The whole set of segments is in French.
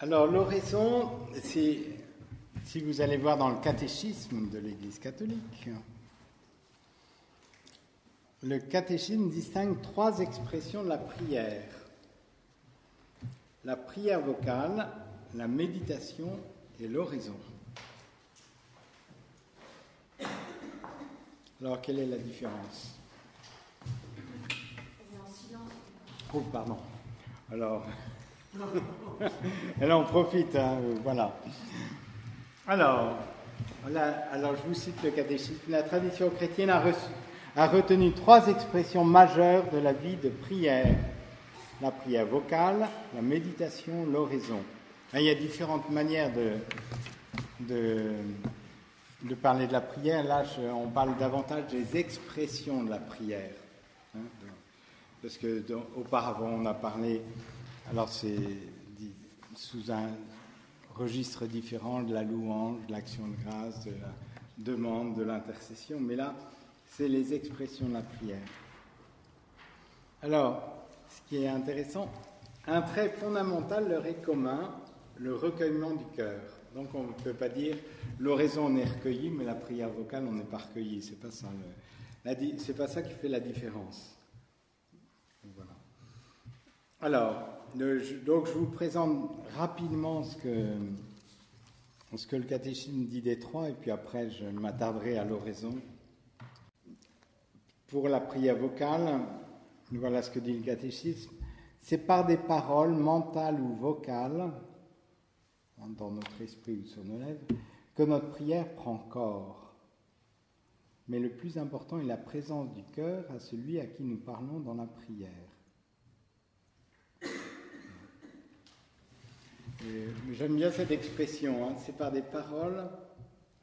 Alors, l'oraison, si vous allez voir dans le catéchisme de l'Église catholique, le catéchisme distingue 3 expressions de la prière. La prière vocale, la méditation et l'oraison. Alors, quelle est la différence? Oh, pardon. Alors on profite, hein, voilà. Alors, je vous cite le catéchisme. La tradition chrétienne a retenu 3 expressions majeures de la vie de prière. La prière vocale, la méditation, l'oraison. Il y a différentes manières de parler de la prière. Là, on parle davantage des expressions de la prière. Hein, parce que auparavant, on a parlé, alors c'est sous un registre différent, de la louange, de l'action de grâce, de la demande, de l'intercession, mais là, c'est les expressions de la prière. Alors, ce qui est intéressant, un trait fondamental leur est commun, le recueillement du cœur. Donc on ne peut pas dire l'oraison on est recueilli, mais la prière vocale on n'est pas recueilli. C'est pas ça. C'est pas ça qui fait la différence. Voilà. Alors, donc je vous présente rapidement ce que le catéchisme dit des 3, et puis après je m'attarderai à l'oraison. Pour la prière vocale, voilà ce que dit le catéchisme. C'est par des paroles mentales ou vocales, dans notre esprit ou sur nos lèvres, que notre prière prend corps. Mais le plus important est la présence du cœur à celui à qui nous parlons dans la prière. J'aime bien cette expression, hein, c'est par des paroles,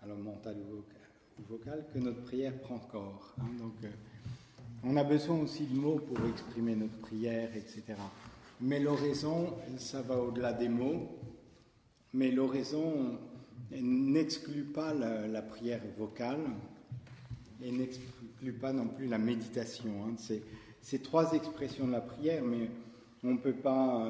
alors mentales ou vocales, que notre prière prend corps. Hein, donc, on a besoin aussi de mots pour exprimer notre prière, etc. Mais l'oraison, ça va au-delà des mots. Mais l'oraison n'exclut pas la prière vocale et n'exclut pas non plus la méditation. Hein. C'est 3 expressions de la prière, mais on ne peut pas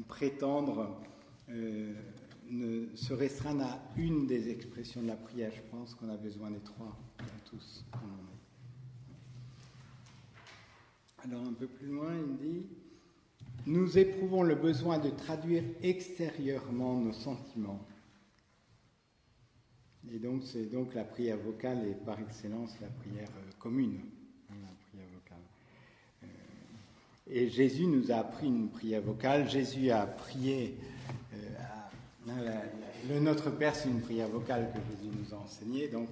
prétendre se restreindre à une des expressions de la prière. Je pense qu'on a besoin des 3, tous. Alors un peu plus loin, il dit... Nous éprouvons le besoin de traduire extérieurement nos sentiments. Et donc, c'est donc la prière vocale est par excellence la prière commune, hein, la prière vocale. Et Jésus nous a appris une prière vocale. Jésus a prié. Le Notre Père, c'est une prière vocale que Jésus nous a enseignée. Donc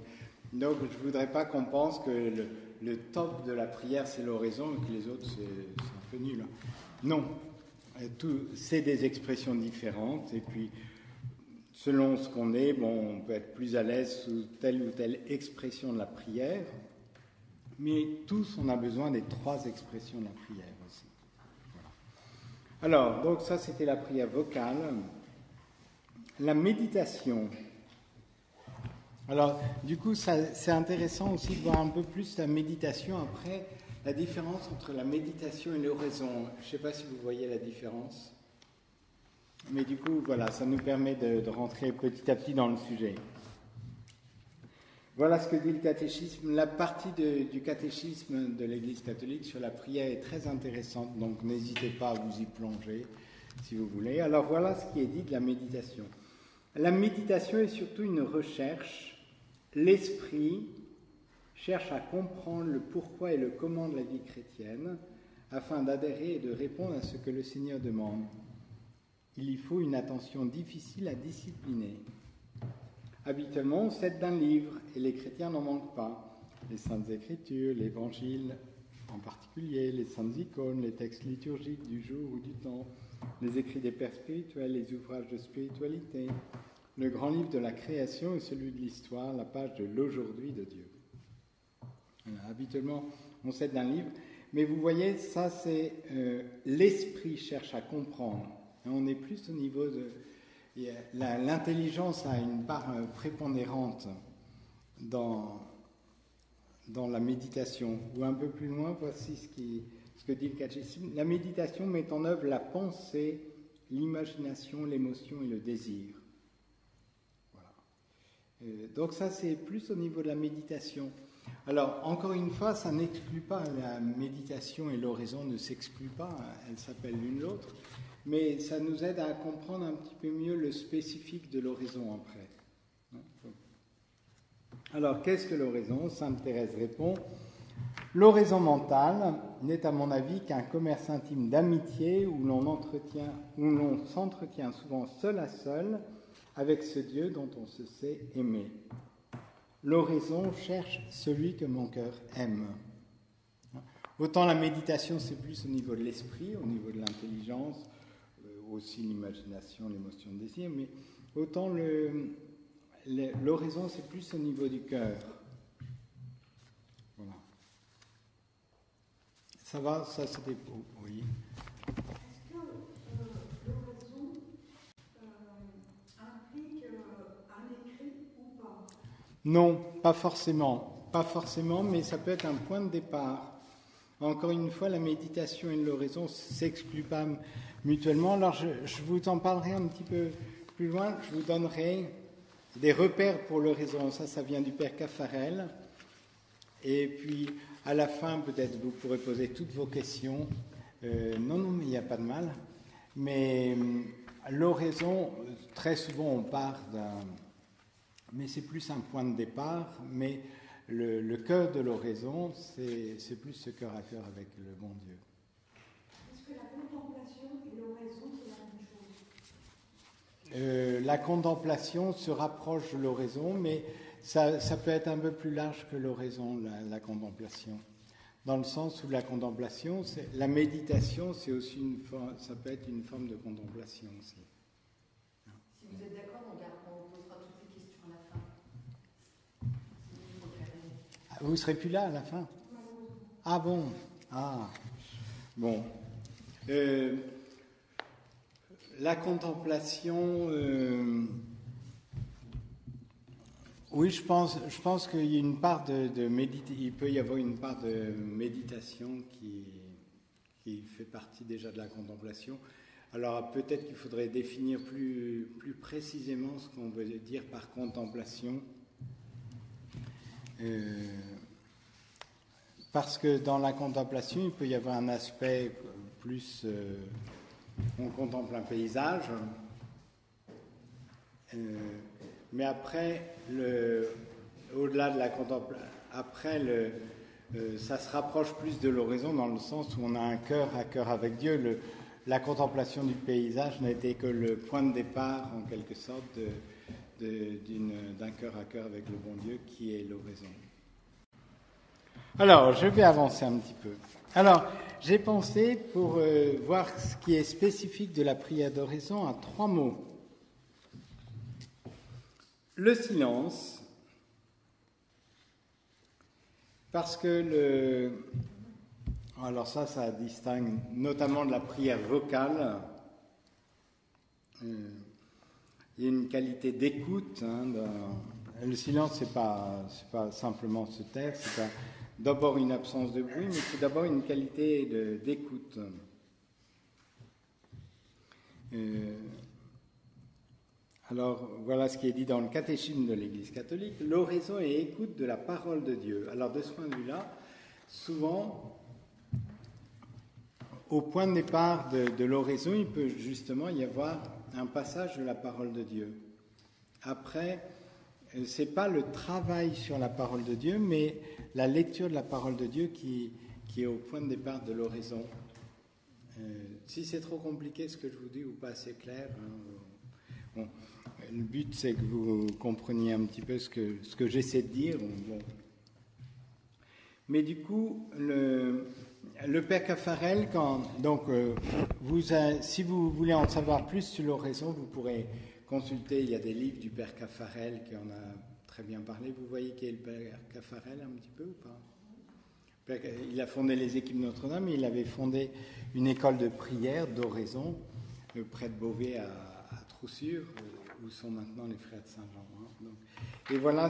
je ne voudrais pas qu'on pense que le top de la prière, c'est l'oraison, et que les autres, c'est un peu nul. Non, c'est des expressions différentes, et puis selon ce qu'on est, on peut être plus à l'aise sous telle ou telle expression de la prière, mais tous on a besoin des 3 expressions de la prière aussi. Voilà. Alors, donc ça c'était la prière vocale. La méditation. Alors, du coup, c'est intéressant aussi de voir un peu plus la méditation après. La différence entre la méditation et l'oraison, je ne sais pas si vous voyez la différence, mais du coup, voilà, ça nous permet de rentrer petit à petit dans le sujet. Voilà ce que dit le catéchisme. La partie du catéchisme de l'Église catholique sur la prière est très intéressante, donc n'hésitez pas à vous y plonger si vous voulez. Alors voilà ce qui est dit de la méditation. La méditation est surtout une recherche. L'esprit cherche à comprendre le pourquoi et le comment de la vie chrétienne, afin d'adhérer et de répondre à ce que le Seigneur demande. Il y faut une attention difficile à discipliner. Habituellement, on s'aide d'un livre, et les chrétiens n'en manquent pas. Les Saintes Écritures, l'Évangile en particulier, les Saintes Icônes, les textes liturgiques du jour ou du temps, les écrits des pères spirituels, les ouvrages de spiritualité, le grand livre de la création et celui de l'histoire, la page de l'aujourd'hui de Dieu. Voilà, habituellement, on s'aide d'un livre, mais vous voyez, ça c'est l'esprit cherche à comprendre. On est plus au niveau de... L'intelligence a une part prépondérante dans la méditation. Ou un peu plus loin, voici ce que dit le catéchisme. La méditation met en œuvre la pensée l'imagination, l'émotion et le désir. Voilà. Donc ça, c'est plus au niveau de la méditation. Alors, encore une fois, ça n'exclut pas, la méditation et l'oraison ne s'excluent pas, elles s'appellent l'une l'autre, mais ça nous aide à comprendre un petit peu mieux le spécifique de l'oraison après. Alors, qu'est-ce que l'oraison ? Sainte Thérèse répond: l'oraison mentale n'est à mon avis qu'un commerce intime d'amitié où l'on s'entretient souvent seul à seul avec ce Dieu dont on se sait aimer. L'oraison cherche celui que mon cœur aime. Autant la méditation, c'est plus au niveau de l'esprit, au niveau de l'intelligence, aussi l'imagination, l'émotion, le désir, mais autant l'oraison, c'est plus au niveau du cœur. Voilà. Ça va, ça c'était beau, oui. Est-ce que l'oraison implique un écrit ou pas ? Non, pas forcément. Pas forcément, mais ça peut être un point de départ. Encore une fois, la méditation et l'oraison ne s'excluent pas mutuellement. Alors, je vous en parlerai un petit peu plus loin. Je vous donnerai des repères pour l'oraison. Ça vient du Père Caffarel. Et puis, à la fin, peut-être, vous pourrez poser toutes vos questions. Non, mais il n'y a pas de mal. Mais l'oraison, très souvent, on part d'un... Mais c'est plus un point de départ. Mais le cœur de l'oraison, c'est plus ce cœur à cœur avec le bon Dieu. Est-ce que la contemplation et l'oraison, c'est la même chose ? La contemplation se rapproche de l'oraison, mais ça peut être un peu plus large que l'oraison, la contemplation. Dans le sens où la contemplation, la méditation, c'est aussi ça peut être une forme de contemplation aussi. Si vous êtes d'accord, on posera toutes les questions à la fin. Vous ne serez plus là à la fin ? Ah bon ? Ah, bon. La contemplation, oui, je pense qu'il y a une part il peut y avoir une part de méditation qui fait partie déjà de la contemplation. Alors peut-être qu'il faudrait définir plus précisément ce qu'on veut dire par contemplation. Parce que dans la contemplation, il peut y avoir un aspect plus... on contemple un paysage, mais après, au-delà de la contemplation, ça se rapproche plus de l'horizon dans le sens où on a un cœur à cœur avec Dieu. La contemplation du paysage n'était que le point de départ, en quelque sorte, d'un cœur à cœur avec le bon Dieu qui est l'oraison. Alors, je vais avancer un petit peu. Alors, j'ai pensé, pour voir ce qui est spécifique de la prière d'oraison, à 3 mots. Le silence, parce que alors ça distingue notamment de la prière vocale. Il y a une qualité d'écoute. Le silence, c'est pas simplement se taire, c'est pas d'abord une absence de bruit, mais c'est d'abord une qualité d'écoute. Alors, voilà ce qui est dit dans le catéchisme de l'Église catholique. L'oraison est écoute de la parole de Dieu. Alors, de ce point de vue-là, souvent, au point de départ de l'oraison, il peut justement y avoir un passage de la parole de Dieu. Après, ce n'est pas le travail sur la parole de Dieu, mais la lecture de la parole de Dieu qui est au point de départ de l'oraison. Si c'est trop compliqué ce que je vous dis ou pas assez clair, bon, le but c'est que vous compreniez un petit peu ce que j'essaie de dire. Bon. Mais du coup, le Père Caffarel, si vous voulez en savoir plus sur l'oraison, vous pourrez consulter, il y a des livres du Père Caffarel qui en a très bien parlé. Vous voyez qui est le Père Caffarel un petit peu ou pas ? Il a fondé les équipes Notre-Dame et il avait fondé une école de prière d'oraison près de Beauvais à Troussure, où sont maintenant les frères de Saint-Jean. Et voilà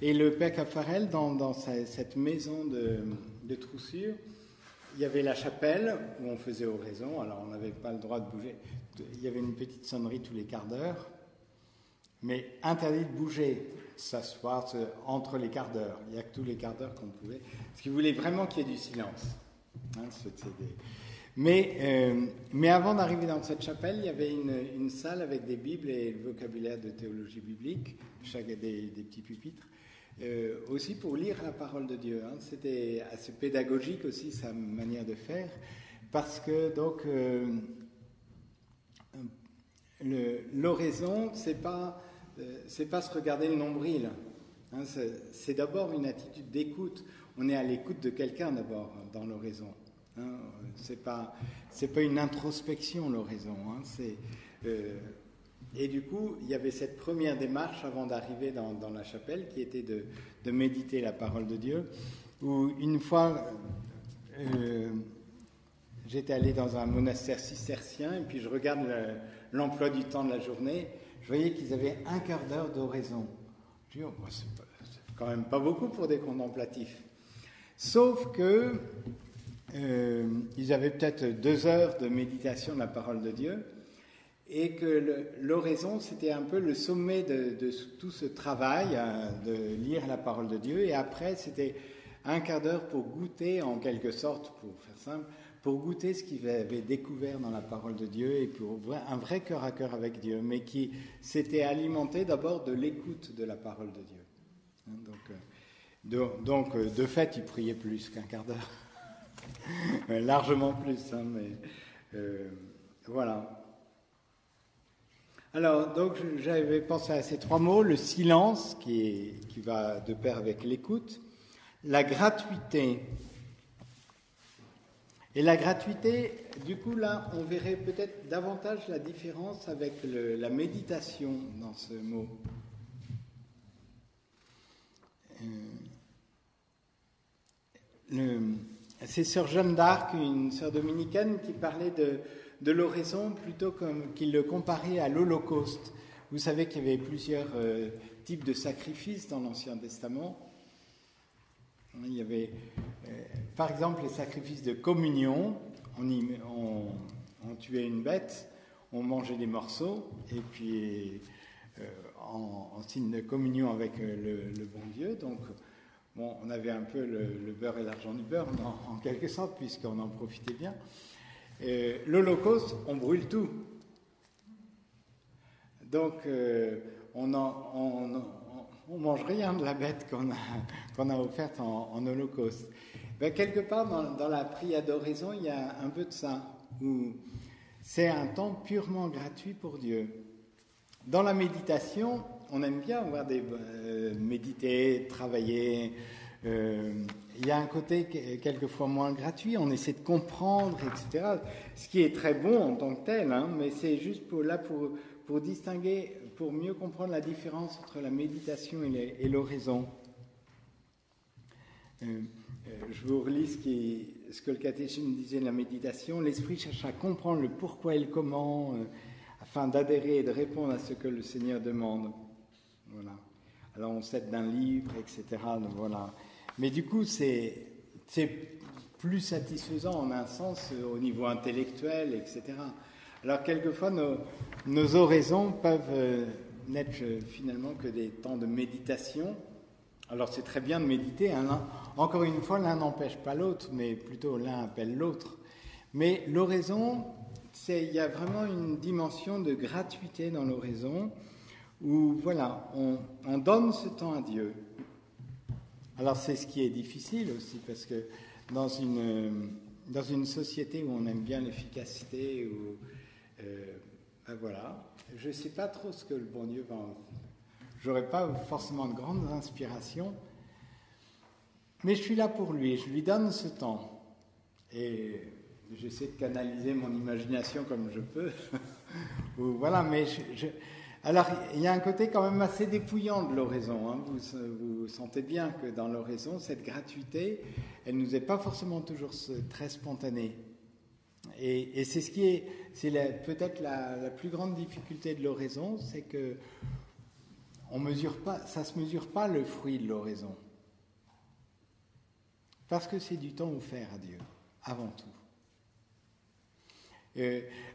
et le Père Caffarel, dans cette maison de Troussure, il y avait la chapelle où on faisait oraison, alors on n'avait pas le droit de bouger. Il y avait une petite sonnerie tous les quarts d'heure, mais interdit de bouger, s'asseoir entre les quarts d'heure. Il n'y a que tous les quarts d'heure qu'on pouvait. Parce qu'ils voulaient vraiment qu'il y ait du silence. Mais avant d'arriver dans cette chapelle, il y avait une salle avec des Bibles et le vocabulaire de théologie biblique, des petits pupitres. Aussi pour lire la parole de Dieu. C'était assez pédagogique aussi sa manière de faire, parce que donc l'oraison, c'est pas se regarder le nombril. C'est d'abord une attitude d'écoute. On est à l'écoute de quelqu'un d'abord dans l'oraison. C'est pas une introspection l'oraison. Et du coup, il y avait cette première démarche avant d'arriver dans la chapelle qui était de méditer la parole de Dieu. Où une fois, j'étais allé dans un monastère cistercien et puis je regarde l'emploi du temps de la journée. Je voyais qu'ils avaient un quart d'heure d'oraison. Je dis, c'est quand même pas beaucoup pour des contemplatifs. Sauf que ils avaient peut-être 2 heures de méditation de la parole de Dieu. Et que l'oraison, c'était un peu le sommet de tout ce travail, de lire la parole de Dieu. Et après, c'était un quart d'heure pour goûter, en quelque sorte, pour faire simple, pour goûter ce qu'ils avaient découvert dans la parole de Dieu et pour un vrai cœur à cœur avec Dieu, mais qui s'était alimenté d'abord de l'écoute de la parole de Dieu. Donc, de fait, ils priaient plus qu'un quart d'heure. Largement plus, mais voilà. Alors, donc, j'avais pensé à ces 3 mots, le silence, qui va de pair avec l'écoute, la gratuité. Et la gratuité, du coup, là, on verrait peut-être davantage la différence avec la méditation dans ce mot. C'est sœur Jeanne d'Arc, une sœur dominicaine, qui parlait de l'oraison plutôt qu'il le comparait à l'Holocauste. Vous savez qu'il y avait plusieurs types de sacrifices dans l'Ancien Testament. Il y avait, par exemple, les sacrifices de communion. On tuait une bête, on mangeait des morceaux, et puis en signe de communion avec le bon Dieu. Donc, bon, on avait un peu le beurre et l'argent du beurre, en quelque sorte, puisqu'on en profitait bien. L'Holocauste, on brûle tout. Donc, on mange rien de la bête qu'on a offerte en Holocauste. Ben, quelque part, dans la prière d'oraison, il y a un peu de ça, où c'est un temps purement gratuit pour Dieu. Dans la méditation, on aime bien avoir méditer, travailler. Il y a un côté quelquefois moins gratuit, on essaie de comprendre, etc. Ce qui est très bon en tant que tel, mais c'est juste pour distinguer, pour mieux comprendre la différence entre la méditation et l'oraison. Je vous relis ce que le catéchisme disait de la méditation. L'esprit cherche à comprendre le pourquoi et le comment, afin d'adhérer et de répondre à ce que le Seigneur demande. Voilà. Alors on s'aide d'un livre, etc. Donc voilà. Mais du coup, c'est plus satisfaisant en un sens au niveau intellectuel, etc. Alors quelquefois, nos oraisons peuvent n'être finalement que des temps de méditation. Alors c'est très bien de méditer. Encore une fois, l'un n'empêche pas l'autre, mais plutôt l'un appelle l'autre. Mais l'oraison, il y a vraiment une dimension de gratuité dans l'oraison, où voilà, on donne ce temps à Dieu. Alors c'est ce qui est difficile aussi, parce que dans une société où on aime bien l'efficacité, ben voilà, je ne sais pas trop ce que le bon Dieu va en... J'aurais pas forcément de grandes inspirations, mais je suis là pour lui, je lui donne ce temps. Et j'essaie de canaliser mon imagination comme je peux. Voilà, mais alors, il y a un côté quand même assez dépouillant de l'oraison. Vous sentez bien que dans l'oraison, cette gratuité, elle ne nous est pas forcément toujours très spontanée. Et c'est peut-être la plus grande difficulté de l'oraison, c'est que ça ne se mesure pas le fruit de l'oraison. Parce que c'est du temps offert à Dieu. avant tout.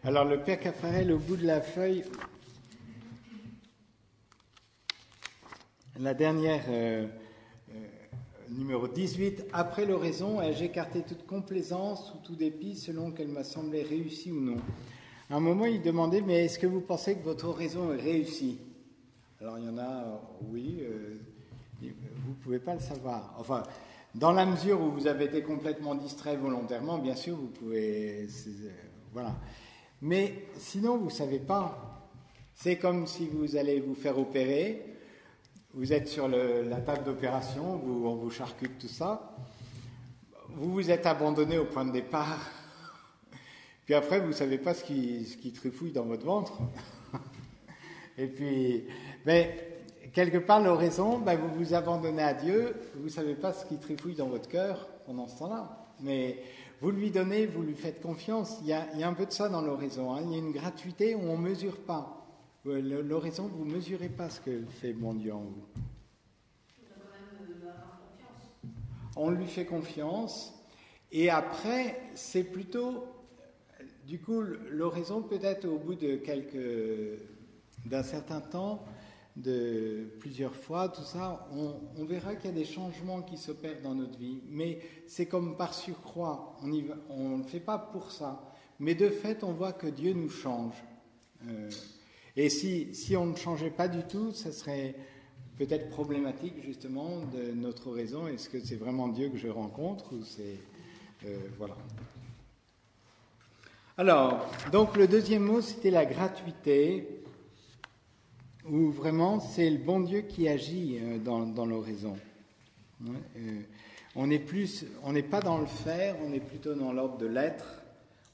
Alors le Père Caffarel, au bout de la feuille, la dernière, numéro 18, « Après l'oraison, ai-je écarté toute complaisance ou tout dépit selon qu'elle m'a semblé réussie ou non ?» À un moment, il demandait « Mais est-ce que vous pensez que votre oraison est réussie ?» Alors il y en a, oui, vous ne pouvez pas le savoir. Enfin, dans la mesure où vous avez été complètement distrait volontairement, bien sûr, vous pouvez... voilà. Mais sinon, vous ne savez pas. C'est comme si vous allez vous faire opérer, vous êtes sur la table d'opération, on vous charcute tout ça, vous vous êtes abandonné au point de départ, puis après, vous ne savez pas ce qui trifouille dans votre ventre. Et puis, mais quelque part, l'oraison, vous vous abandonnez à Dieu, vous ne savez pas ce qui trifouille dans votre cœur pendant ce temps-là. Mais vous lui donnez, vous lui faites confiance. Il y a un peu de ça dans l'oraison. Hein. Il y a une gratuité où on ne mesure pas. L'oraison, vous ne mesurez pas ce que fait mon Dieu en vous. On lui fait confiance. Et après, c'est plutôt... Du coup, l'oraison, peut-être au bout d'un certain temps, de plusieurs fois, tout ça, on verra qu'il y a des changements qui s'opèrent dans notre vie. Mais c'est comme par surcroît, on ne le fait pas pour ça. Mais de fait, on voit que Dieu nous change. Et si on ne changeait pas du tout, ça serait peut-être problématique justement de notre oraison. Est-ce que c'est vraiment Dieu que je rencontre ou c'est... voilà. Alors, donc le deuxième mot, c'était la gratuité, où vraiment c'est le bon Dieu qui agit dans l'oraison. On n'est pas dans le faire, on est plutôt dans l'ordre de l'être,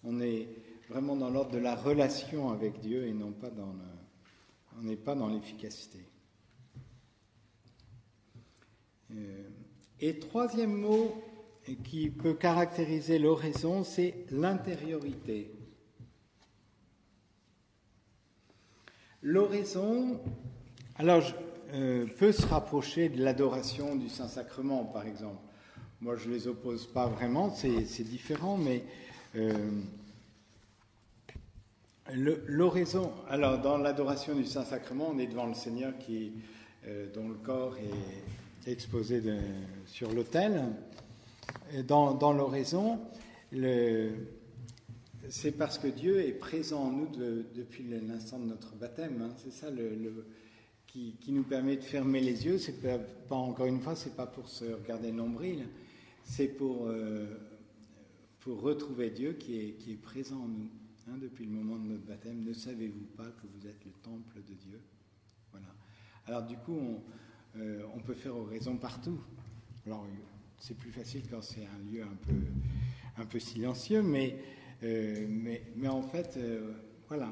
on est vraiment dans l'ordre de la relation avec Dieu et non pas on n'est pas dans l'efficacité. Et troisième mot qui peut caractériser l'oraison, c'est l'intériorité. L'oraison, alors, peut se rapprocher de l'adoration du Saint-Sacrement, par exemple. Moi, je ne les oppose pas vraiment, c'est différent, mais l'oraison, alors dans l'adoration du Saint-Sacrement, on est devant le Seigneur dont le corps est exposé sur l'autel. Dans l'oraison, c'est parce que Dieu est présent en nous depuis l'instant de notre baptême. Hein. C'est ça qui nous permet de fermer les yeux. C'est pas encore une fois, c'est pas pour se regarder le nombril, c'est pour retrouver Dieu qui est présent en nous depuis le moment de notre baptême. Ne savez-vous pas que vous êtes le temple de Dieu? Voilà. Alors du coup, on peut faire oraison partout. Alors c'est plus facile quand c'est un lieu un peu silencieux, mais en fait, voilà,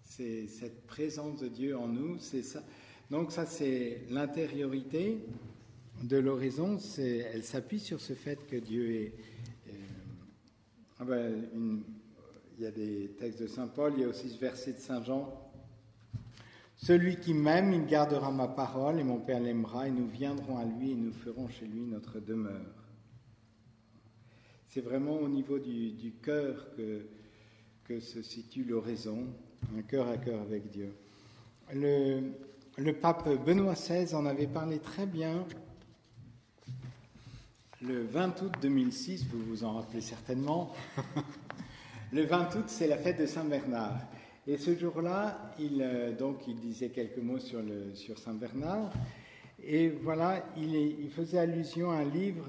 c'est cette présence de Dieu en nous, c'est ça. Donc ça, c'est l'intériorité de l'oraison, elle s'appuie sur ce fait que Dieu est... il y a des textes de Saint Paul, il y a aussi ce verset de Saint Jean. Celui qui m'aime, il gardera ma parole, et mon Père l'aimera, et nous viendrons à lui, et nous ferons chez lui notre demeure. C'est vraiment au niveau du cœur que se situe l'oraison, un cœur à cœur avec Dieu. Le pape Benoît XVI en avait parlé très bien le 20 août 2006, vous vous en rappelez certainement. Le 20 août, c'est la fête de Saint-Bernard. Et ce jour-là, il disait quelques mots sur Saint-Bernard. Et voilà, il faisait allusion à un livre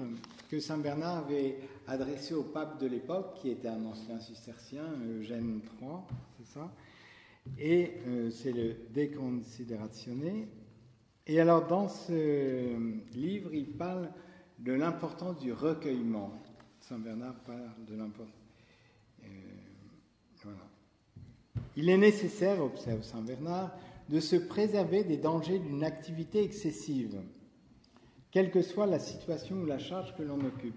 que Saint-Bernard avait adressé au pape de l'époque, qui était un ancien cistercien, Eugène III, c'est ça. Et c'est le De Consideratione. Et alors, dans ce livre, il parle de l'importance du recueillement. Saint-Bernard parle de l'importance. Voilà. Il est nécessaire, observe Saint-Bernard, de se préserver des dangers d'une activité excessive, quelle que soit la situation ou la charge que l'on occupe.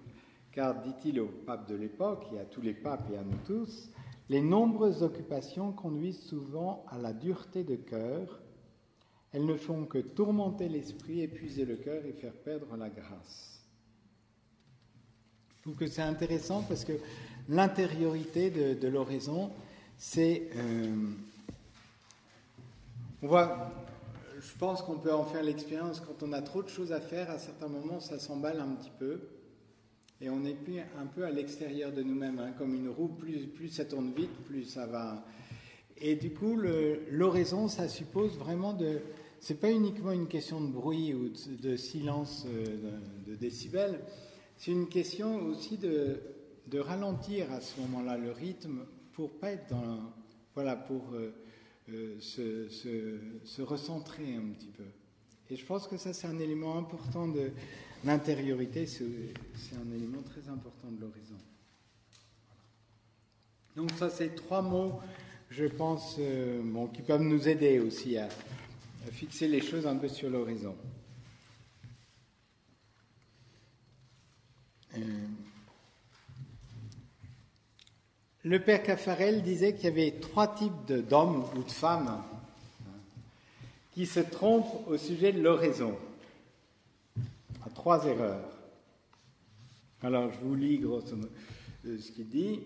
Car, dit-il au pape de l'époque, et à tous les papes et à nous tous, les nombreuses occupations conduisent souvent à la dureté de cœur. Elles ne font que tourmenter l'esprit, épuiser le cœur et faire perdre la grâce. trouve que c'est intéressant parce que l'intériorité de l'oraison, c'est... je pense qu'on peut en faire l'expérience quand on a trop de choses à faire, à certains moments ça s'emballe un petit peu et on est un peu à l'extérieur de nous-mêmes, hein, comme une roue, plus ça tourne vite, plus ça va. Et du coup, l'oraison, ça suppose vraiment c'est pas uniquement une question de bruit ou de silence, de décibels, c'est une question aussi de ralentir à ce moment-là le rythme pour pas être pour se recentrer un petit peu. Et je pense que ça, c'est un élément important de l'intériorité, c'est un élément très important de l'horizon. Donc ça, c'est 3 mots, je pense, qui peuvent nous aider aussi à fixer les choses un peu sur l'horizon. Le père Caffarel disait qu'il y avait 3 types d'hommes ou de femmes qui se trompent au sujet de l'oraison. 3 erreurs. Alors, je vous lis grosso modo ce qu'il dit.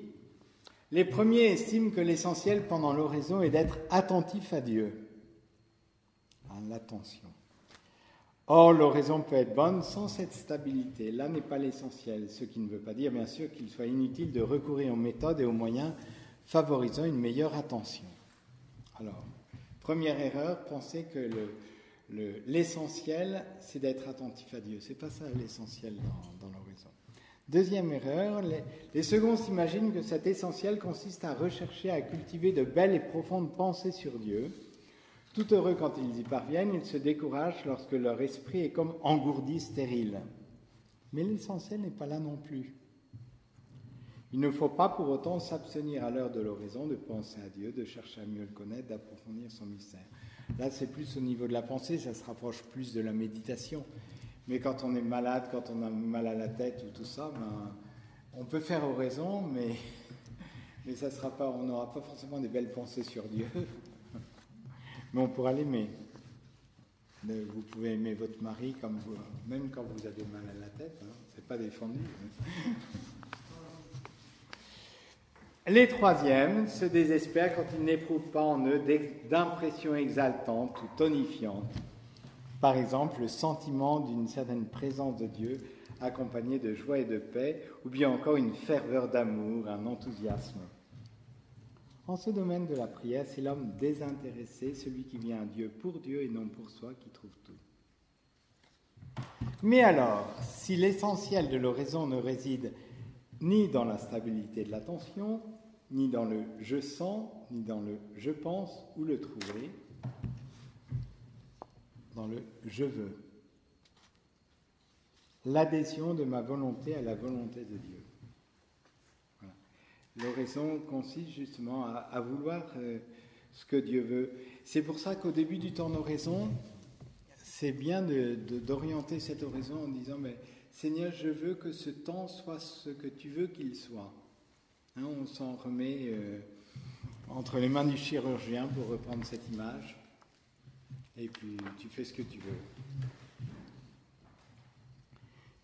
Les premiers estiment que l'essentiel pendant l'oraison est d'être attentif à Dieu. L'attention. Or, l'oraison peut être bonne sans cette stabilité. Là n'est pas l'essentiel, ce qui ne veut pas dire, bien sûr, qu'il soit inutile de recourir aux méthodes et aux moyens favorisant une meilleure attention. Alors, première erreur, penser que l'essentiel, c'est d'être attentif à Dieu. C'est pas ça l'essentiel dans l'oraison. Deuxième erreur, les seconds s'imaginent que cet essentiel consiste à rechercher à cultiver de belles et profondes pensées sur Dieu. Tout heureux quand ils y parviennent, ils se découragent lorsque leur esprit est comme engourdi, stérile. Mais l'essentiel n'est pas là non plus. Il ne faut pas pour autant s'abstenir à l'heure de l'oraison de penser à Dieu, de chercher à mieux le connaître, d'approfondir son mystère. Là, c'est plus au niveau de la pensée, ça se rapproche plus de la méditation. Mais quand on est malade, quand on a mal à la tête ou tout ça, on peut faire oraison, mais ça sera pas, on n'aura pas forcément des belles pensées sur Dieu. Mais on pourra l'aimer. Vous pouvez aimer votre mari même quand vous avez mal à la tête, hein, c'est pas défendu. Hein. Les troisièmes se désespèrent quand ils n'éprouvent pas en eux d'impressions exaltantes ou tonifiantes. Par exemple, le sentiment d'une certaine présence de Dieu accompagnée de joie et de paix, ou bien encore une ferveur d'amour, un enthousiasme. En ce domaine de la prière, c'est l'homme désintéressé, celui qui vient à Dieu pour Dieu et non pour soi, qui trouve tout. Mais alors, si l'essentiel de l'oraison ne réside ni dans la stabilité de l'attention, ni dans le « je sens », ni dans le « je pense », où le trouver ? Dans le « je veux ». L'adhésion de ma volonté à la volonté de Dieu. L'oraison consiste justement à vouloir ce que Dieu veut. C'est pour ça qu'au début du temps d'oraison, c'est bien d'orienter cette oraison en disant mais, « Seigneur, je veux que ce temps soit ce que tu veux qu'il soit. » Hein, on s'en remet entre les mains du chirurgien, pour reprendre cette image, et puis tu fais ce que tu veux.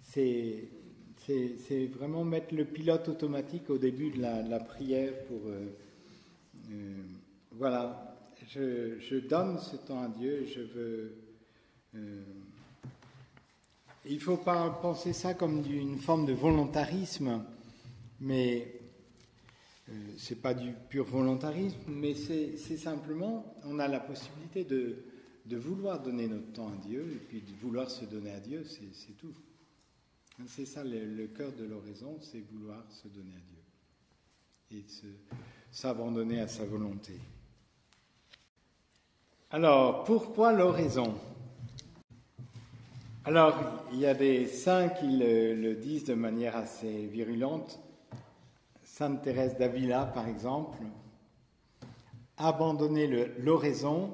C'est vraiment mettre le pilote automatique au début de la prière pour... voilà, je donne ce temps à Dieu, je veux... il ne faut pas penser ça comme une forme de volontarisme, mais ce n'est pas du pur volontarisme, mais c'est simplement, on a la possibilité de vouloir donner notre temps à Dieu, et puis de vouloir se donner à Dieu, c'est tout. C'est ça le cœur de l'oraison, c'est vouloir se donner à Dieu et s'abandonner à sa volonté. Alors, pourquoi l'oraison ? Alors, il y a des saints qui le disent de manière assez virulente. Sainte Thérèse d'Avila, par exemple. Abandonner l'oraison,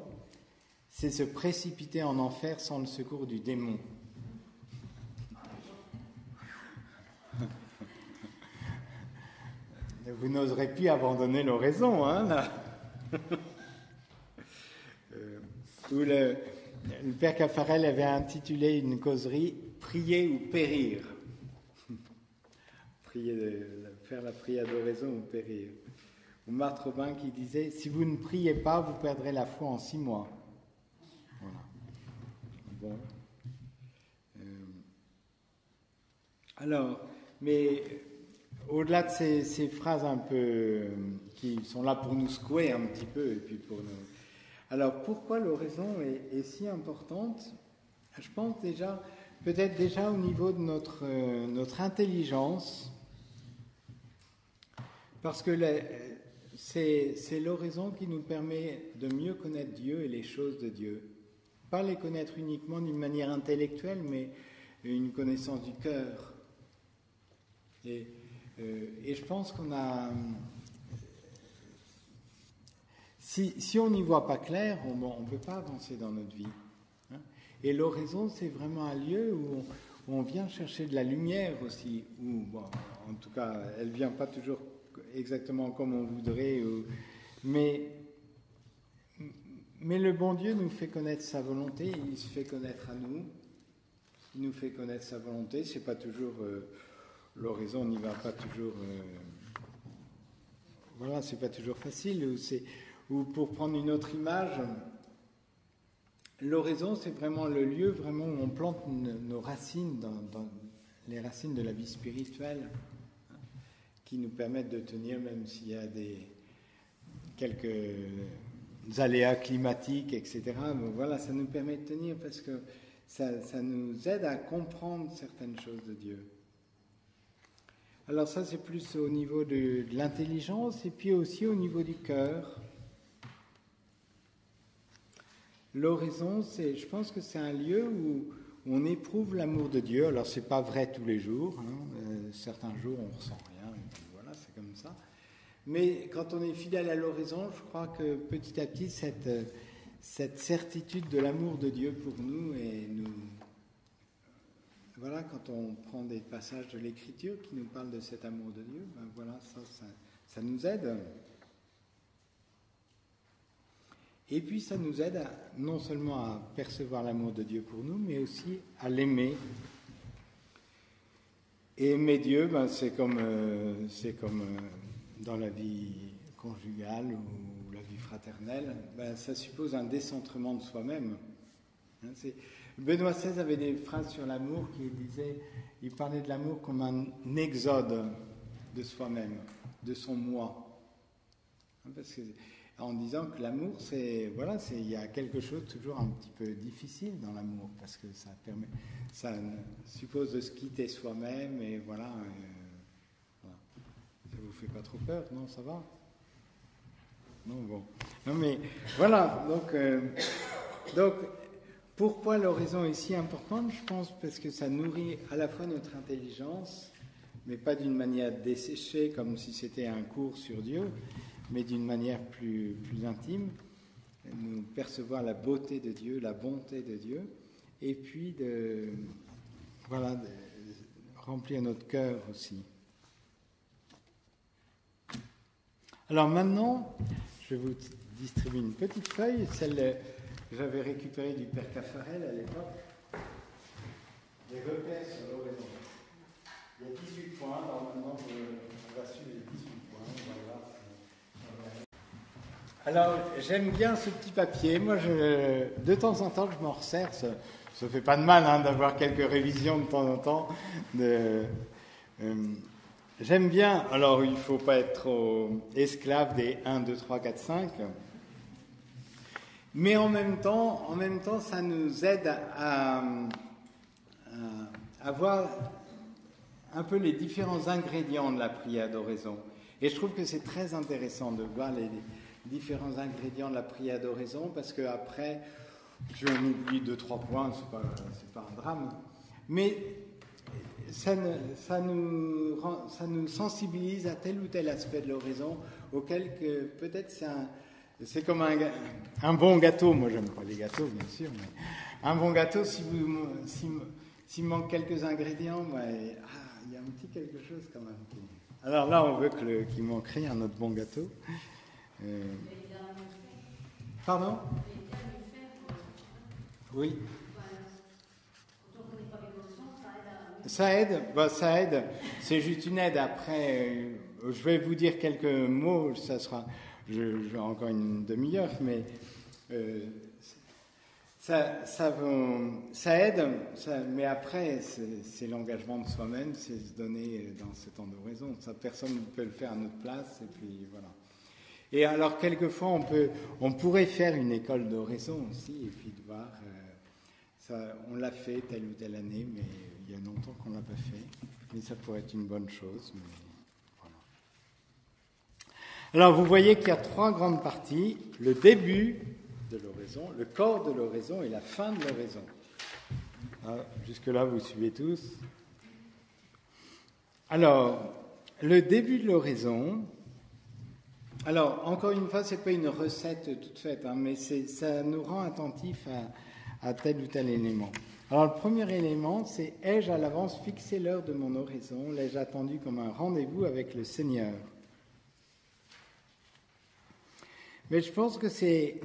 c'est se précipiter en enfer sans le secours du démon. Vous n'oserez plus abandonner l'oraison, hein, là. Où le père Caffarel avait intitulé une causerie « Prier ou périr ». faire la prière d'oraison ou périr. Ou Marthe Robin qui disait « Si vous ne priez pas, vous perdrez la foi en 6 mois. » Voilà. Bon. Alors, mais au-delà de ces phrases un peu qui sont là pour nous secouer un petit peu, et puis pour nous... Alors, pourquoi l'oraison est si importante? Je pense déjà, peut-être déjà au niveau de notre intelligence, parce que c'est l'oraison qui nous permet de mieux connaître Dieu et les choses de Dieu. Pas les connaître uniquement d'une manière intellectuelle, mais une connaissance du cœur. Et je pense qu'on a... Si on n'y voit pas clair, on ne peut pas avancer dans notre vie. Hein. Et l'oraison, c'est vraiment un lieu où on vient chercher de la lumière aussi. Où, bon, en tout cas, elle ne vient pas toujours exactement comme on voudrait. Mais le bon Dieu nous fait connaître sa volonté, il se fait connaître à nous. Il nous fait connaître sa volonté, c'est pas toujours... l'oraison n'y va pas toujours... voilà, c'est pas toujours facile. Ou pour prendre une autre image, l'oraison, c'est vraiment le lieu vraiment où on plante nos racines, dans les racines de la vie spirituelle, hein, qui nous permettent de tenir, même s'il y a quelques aléas climatiques, etc. Donc voilà, ça nous permet de tenir parce que ça nous aide à comprendre certaines choses de Dieu. Alors ça, c'est plus au niveau de l'intelligence et puis aussi au niveau du cœur. L'oraison, je pense que c'est un lieu où on éprouve l'amour de Dieu. Alors, c'est pas vrai tous les jours. Hein. Certains jours, on ressent rien. Et puis voilà, c'est comme ça. Mais quand on est fidèle à l'oraison, je crois que petit à petit, cette certitude de l'amour de Dieu pour nous et nous... Voilà, quand on prend des passages de l'Écriture qui nous parlent de cet amour de Dieu, ben voilà, ça nous aide. Et puis ça nous aide non seulement à percevoir l'amour de Dieu pour nous, mais aussi à l'aimer. Et aimer Dieu, ben, c'est comme dans la vie conjugale ou la vie fraternelle, ben, ça suppose un décentrement de soi-même. Hein, Benoît XVI avait des phrases sur l'amour il parlait de l'amour comme un exode de soi-même, de son moi. Hein, parce que, en disant que l'amour, il y a quelque chose de toujours un petit peu difficile dans l'amour, parce que ça suppose de se quitter soi-même, et voilà. Ça vous fait pas trop peur, non, ça va? Non, bon. Non, mais voilà, donc pourquoi l'oraison est si importante? Je pense parce que ça nourrit à la fois notre intelligence, mais pas d'une manière desséchée, comme si c'était un cours sur Dieu, mais d'une manière plus intime, nous percevoir la beauté de Dieu, la bonté de Dieu, et puis de remplir notre cœur aussi. Alors maintenant, je vais vous distribuer une petite feuille, celle que j'avais récupérée du Père Caffarel à l'époque, des repères sur l'oraison. Il y a 18 points, alors maintenant on va suivre les 18 points, on va voir. Alors, j'aime bien ce petit papier. Moi, de temps en temps, je m'en resserre. Ça ne fait pas de mal d'avoir quelques révisions de temps en temps. J'aime bien. Alors, il ne faut pas être trop esclave des 1, 2, 3, 4, 5. Mais en même temps, ça nous aide à voir un peu les différents ingrédients de la prière d'oraison. Et je trouve que c'est très intéressant de voir les différents ingrédients de la prière d'oraison, parce qu'après, je m'oublie 2-3 points, c'est pas un drame, mais ça nous sensibilise à tel ou tel aspect de l'oraison, auquel que peut-être c'est comme un bon gâteau. Moi, j'aime pas les gâteaux, bien sûr, mais un bon gâteau, s'il manque quelques ingrédients, il y a un petit quelque chose quand même. Alors là, on veut qu'il manque rien à notre bon gâteau. Pardon? Oui. Ça aide, ça aide. C'est juste une aide. Après, je vais vous dire quelques mots. Ça sera, je encore une demi-heure, mais ça aide. Mais après, c'est l'engagement de soi-même, c'est se donner dans ce temps d'oraison. Ça, personne ne peut le faire à notre place. Et puis voilà. Et alors, quelquefois, on pourrait faire une école d'oraison aussi, et puis de voir. On l'a fait telle ou telle année, mais il y a longtemps qu'on ne l'a pas fait. Mais ça pourrait être une bonne chose. Mais voilà. Alors, vous voyez qu'il y a 3 grandes parties. Le début de l'oraison, le corps de l'oraison et la fin de l'oraison. Jusque-là, vous suivez tous. Alors, le début de l'oraison. Alors, encore une fois, ce n'est pas une recette toute faite, mais ça nous rend attentifs à tel ou tel élément. Alors, le premier élément, c'est « Ai-je à l'avance fixé l'heure de mon oraison? L'ai-je attendu comme un rendez-vous avec le Seigneur ?» Mais je pense que c'est...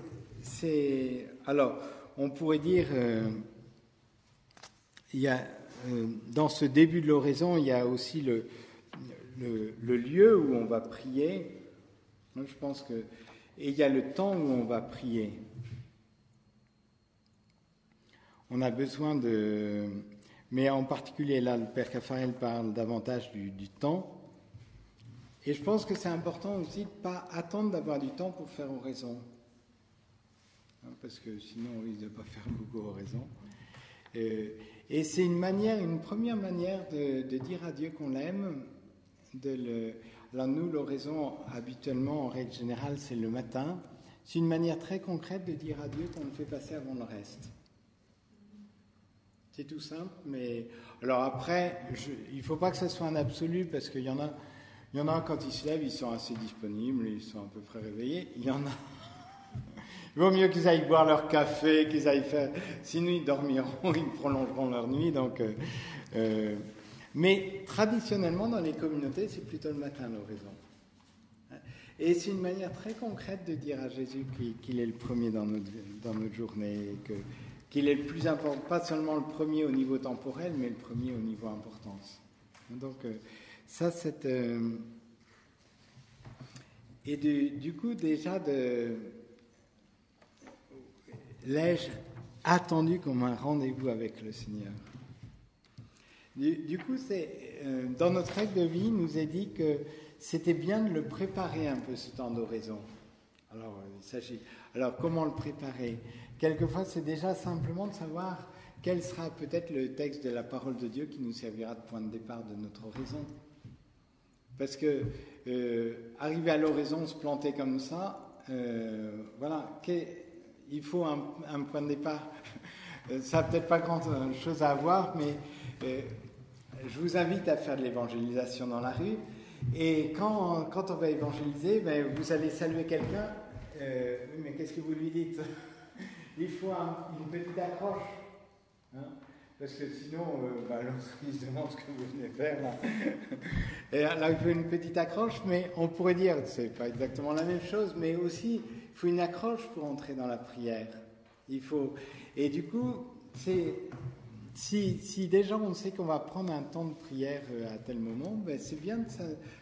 Alors, on pourrait dire... il y a, dans ce début de l'oraison, il y a aussi le lieu où on va prier. Je pense que... Et il y a le temps où on va prier. On a besoin de... Mais en particulier, là, le Père Caffarel parle davantage du temps. Et je pense que c'est important aussi de ne pas attendre d'avoir du temps pour faire oraison. Parce que sinon, on risque de ne pas faire beaucoup oraison. Et c'est une première manière de dire à Dieu qu'on l'aime. Alors nous, l'oraison, habituellement, en règle générale, c'est le matin. C'est une manière très concrète de dire à Dieu qu'on le fait passer avant le reste. C'est tout simple, mais... Alors après, il ne faut pas que ce soit un absolu, parce qu'il y en a, quand ils se lèvent, ils sont assez disponibles, ils sont à peu près réveillés. Il y en a... Il vaut mieux qu'ils aillent boire leur café, qu'ils aillent faire... Sinon, ils dormiront, ils prolongeront leur nuit, donc... Mais traditionnellement, dans les communautés, c'est plutôt le matin, l'oraison. Et c'est une manière très concrète de dire à Jésus qu'il est le premier dans notre journée, qu'il est le plus important, pas seulement le premier au niveau temporel, mais le premier au niveau importance. Donc, ça, c'est... Et du coup, déjà, l'ai-je attendu comme un rendez-vous avec le Seigneur? Du coup, dans notre règle de vie, il nous est dit que c'était bien de le préparer un peu, ce temps d'oraison. Alors, comment le préparer? Quelquefois, c'est déjà simplement de savoir quel sera peut-être le texte de la parole de Dieu qui nous servira de point de départ de notre oraison. Parce que arriver à l'oraison, se planter comme ça, voilà, il faut un point de départ. Ça n'a peut-être pas grand-chose à avoir, mais je vous invite à faire de l'évangélisation dans la rue. Et quand on va évangéliser, vous allez saluer quelqu'un. Mais qu'est-ce que vous lui dites? Il faut une petite accroche. Parce que sinon, l'autre il se demande ce que vous venez faire là. Et là, il faut une petite accroche, mais on pourrait dire, c'est pas exactement la même chose, mais aussi, il faut une accroche pour entrer dans la prière. Et du coup, si déjà on sait qu'on va prendre un temps de prière à tel moment, c'est bien de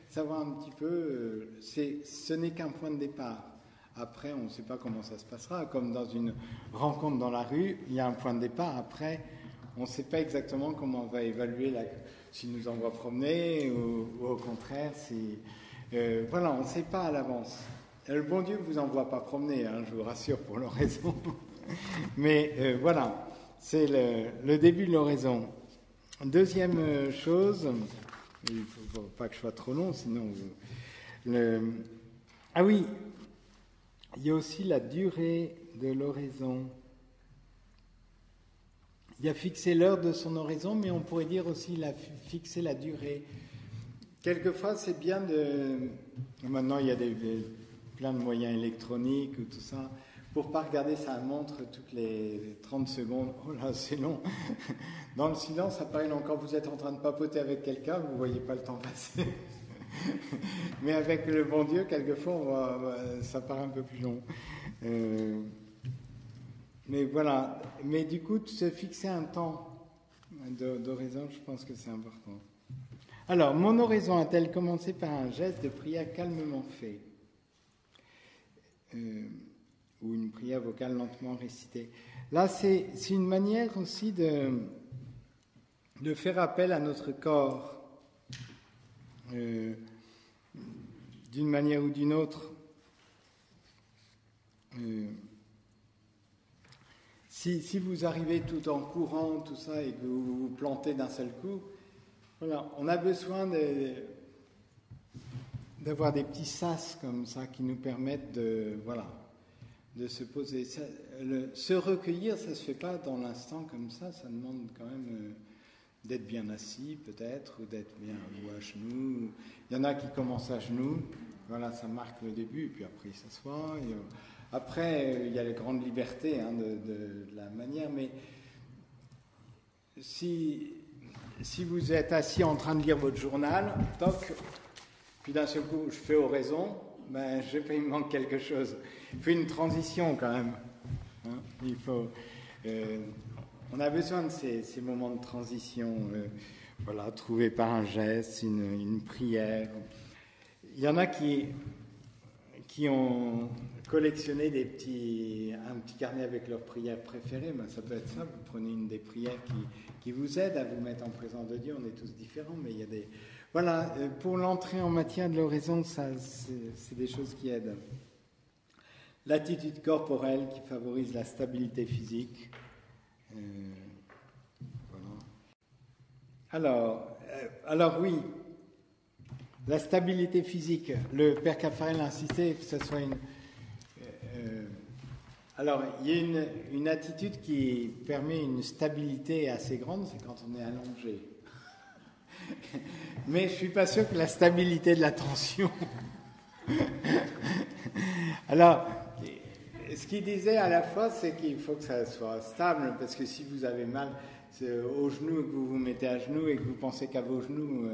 savoir un petit peu, ce n'est qu'un point de départ. Après, on ne sait pas comment ça se passera. Comme dans une rencontre dans la rue, il y a un point de départ. Après, on ne sait pas exactement comment on va évaluer s'il nous envoie promener ou au contraire. Voilà, on ne sait pas à l'avance. Le bon Dieu ne vous envoie pas promener, je vous rassure pour l'oraison. Mais voilà, c'est le début de l'oraison. Deuxième chose, il ne faut pas que je sois trop long, sinon... Ah oui, il y a aussi la durée de l'oraison. Il a fixé l'heure de son oraison, mais on pourrait dire aussi fixer la durée. Quelquefois, c'est bien de... Maintenant, il y a plein de moyens électroniques ou tout ça. Pour ne pas regarder sa montre toutes les 30 secondes. Oh là, c'est long. Dans le silence, ça paraît long. Quand vous êtes en train de papoter avec quelqu'un, vous ne voyez pas le temps passer. Mais avec le bon Dieu, quelquefois, ça paraît un peu plus long. Mais voilà. Mais du coup, de se fixer un temps d'oraison, je pense que c'est important. Alors, mon oraison a-t-elle commencé par un geste de prière calmement fait ou une prière vocale lentement récitée? Là, c'est une manière aussi de faire appel à notre corps d'une manière ou d'une autre. Si vous arrivez tout en courant, tout ça, et que vous vous plantez d'un seul coup, voilà, on a besoin d'avoir des petits sas comme ça qui nous permettent de se poser. Se recueillir, ça ne se fait pas dans l'instant comme ça demande quand même d'être bien assis peut-être, ou d'être bien ou à genoux. Il y en a qui commencent à genoux, voilà, ça marque le début, puis après ils s'assoient. Après, il y a la grande liberté de la manière, mais si vous êtes assis en train de lire votre journal, toc, puis d'un seul coup je fais oraison, ben je sais pas, il me manque quelque chose. Il faut une transition quand même. Hein, il faut, on a besoin de ces moments de transition, trouvés par un geste, une prière. Il y en a qui ont collectionné un petit carnet avec leurs prières préférées. Ben, ça peut être ça, vous prenez une des prières qui vous aide à vous mettre en présence de Dieu. On est tous différents, mais il y a des... Voilà, pour l'entrée en matière de l'oraison, ça, c'est des choses qui aident. L'attitude corporelle qui favorise la stabilité physique. Voilà. Alors oui, la stabilité physique. Le Père Caffarel a insisté que ce soit une... alors, il y a une attitude qui permet une stabilité assez grande, c'est quand on est allongé. Mais je ne suis pas sûr que la stabilité de la tension. Alors, ce qu'il disait à la fois, c'est qu'il faut que ça soit stable, parce que si vous avez mal aux genoux, et que vous vous mettez à genoux et que vous pensez qu'à vos genoux,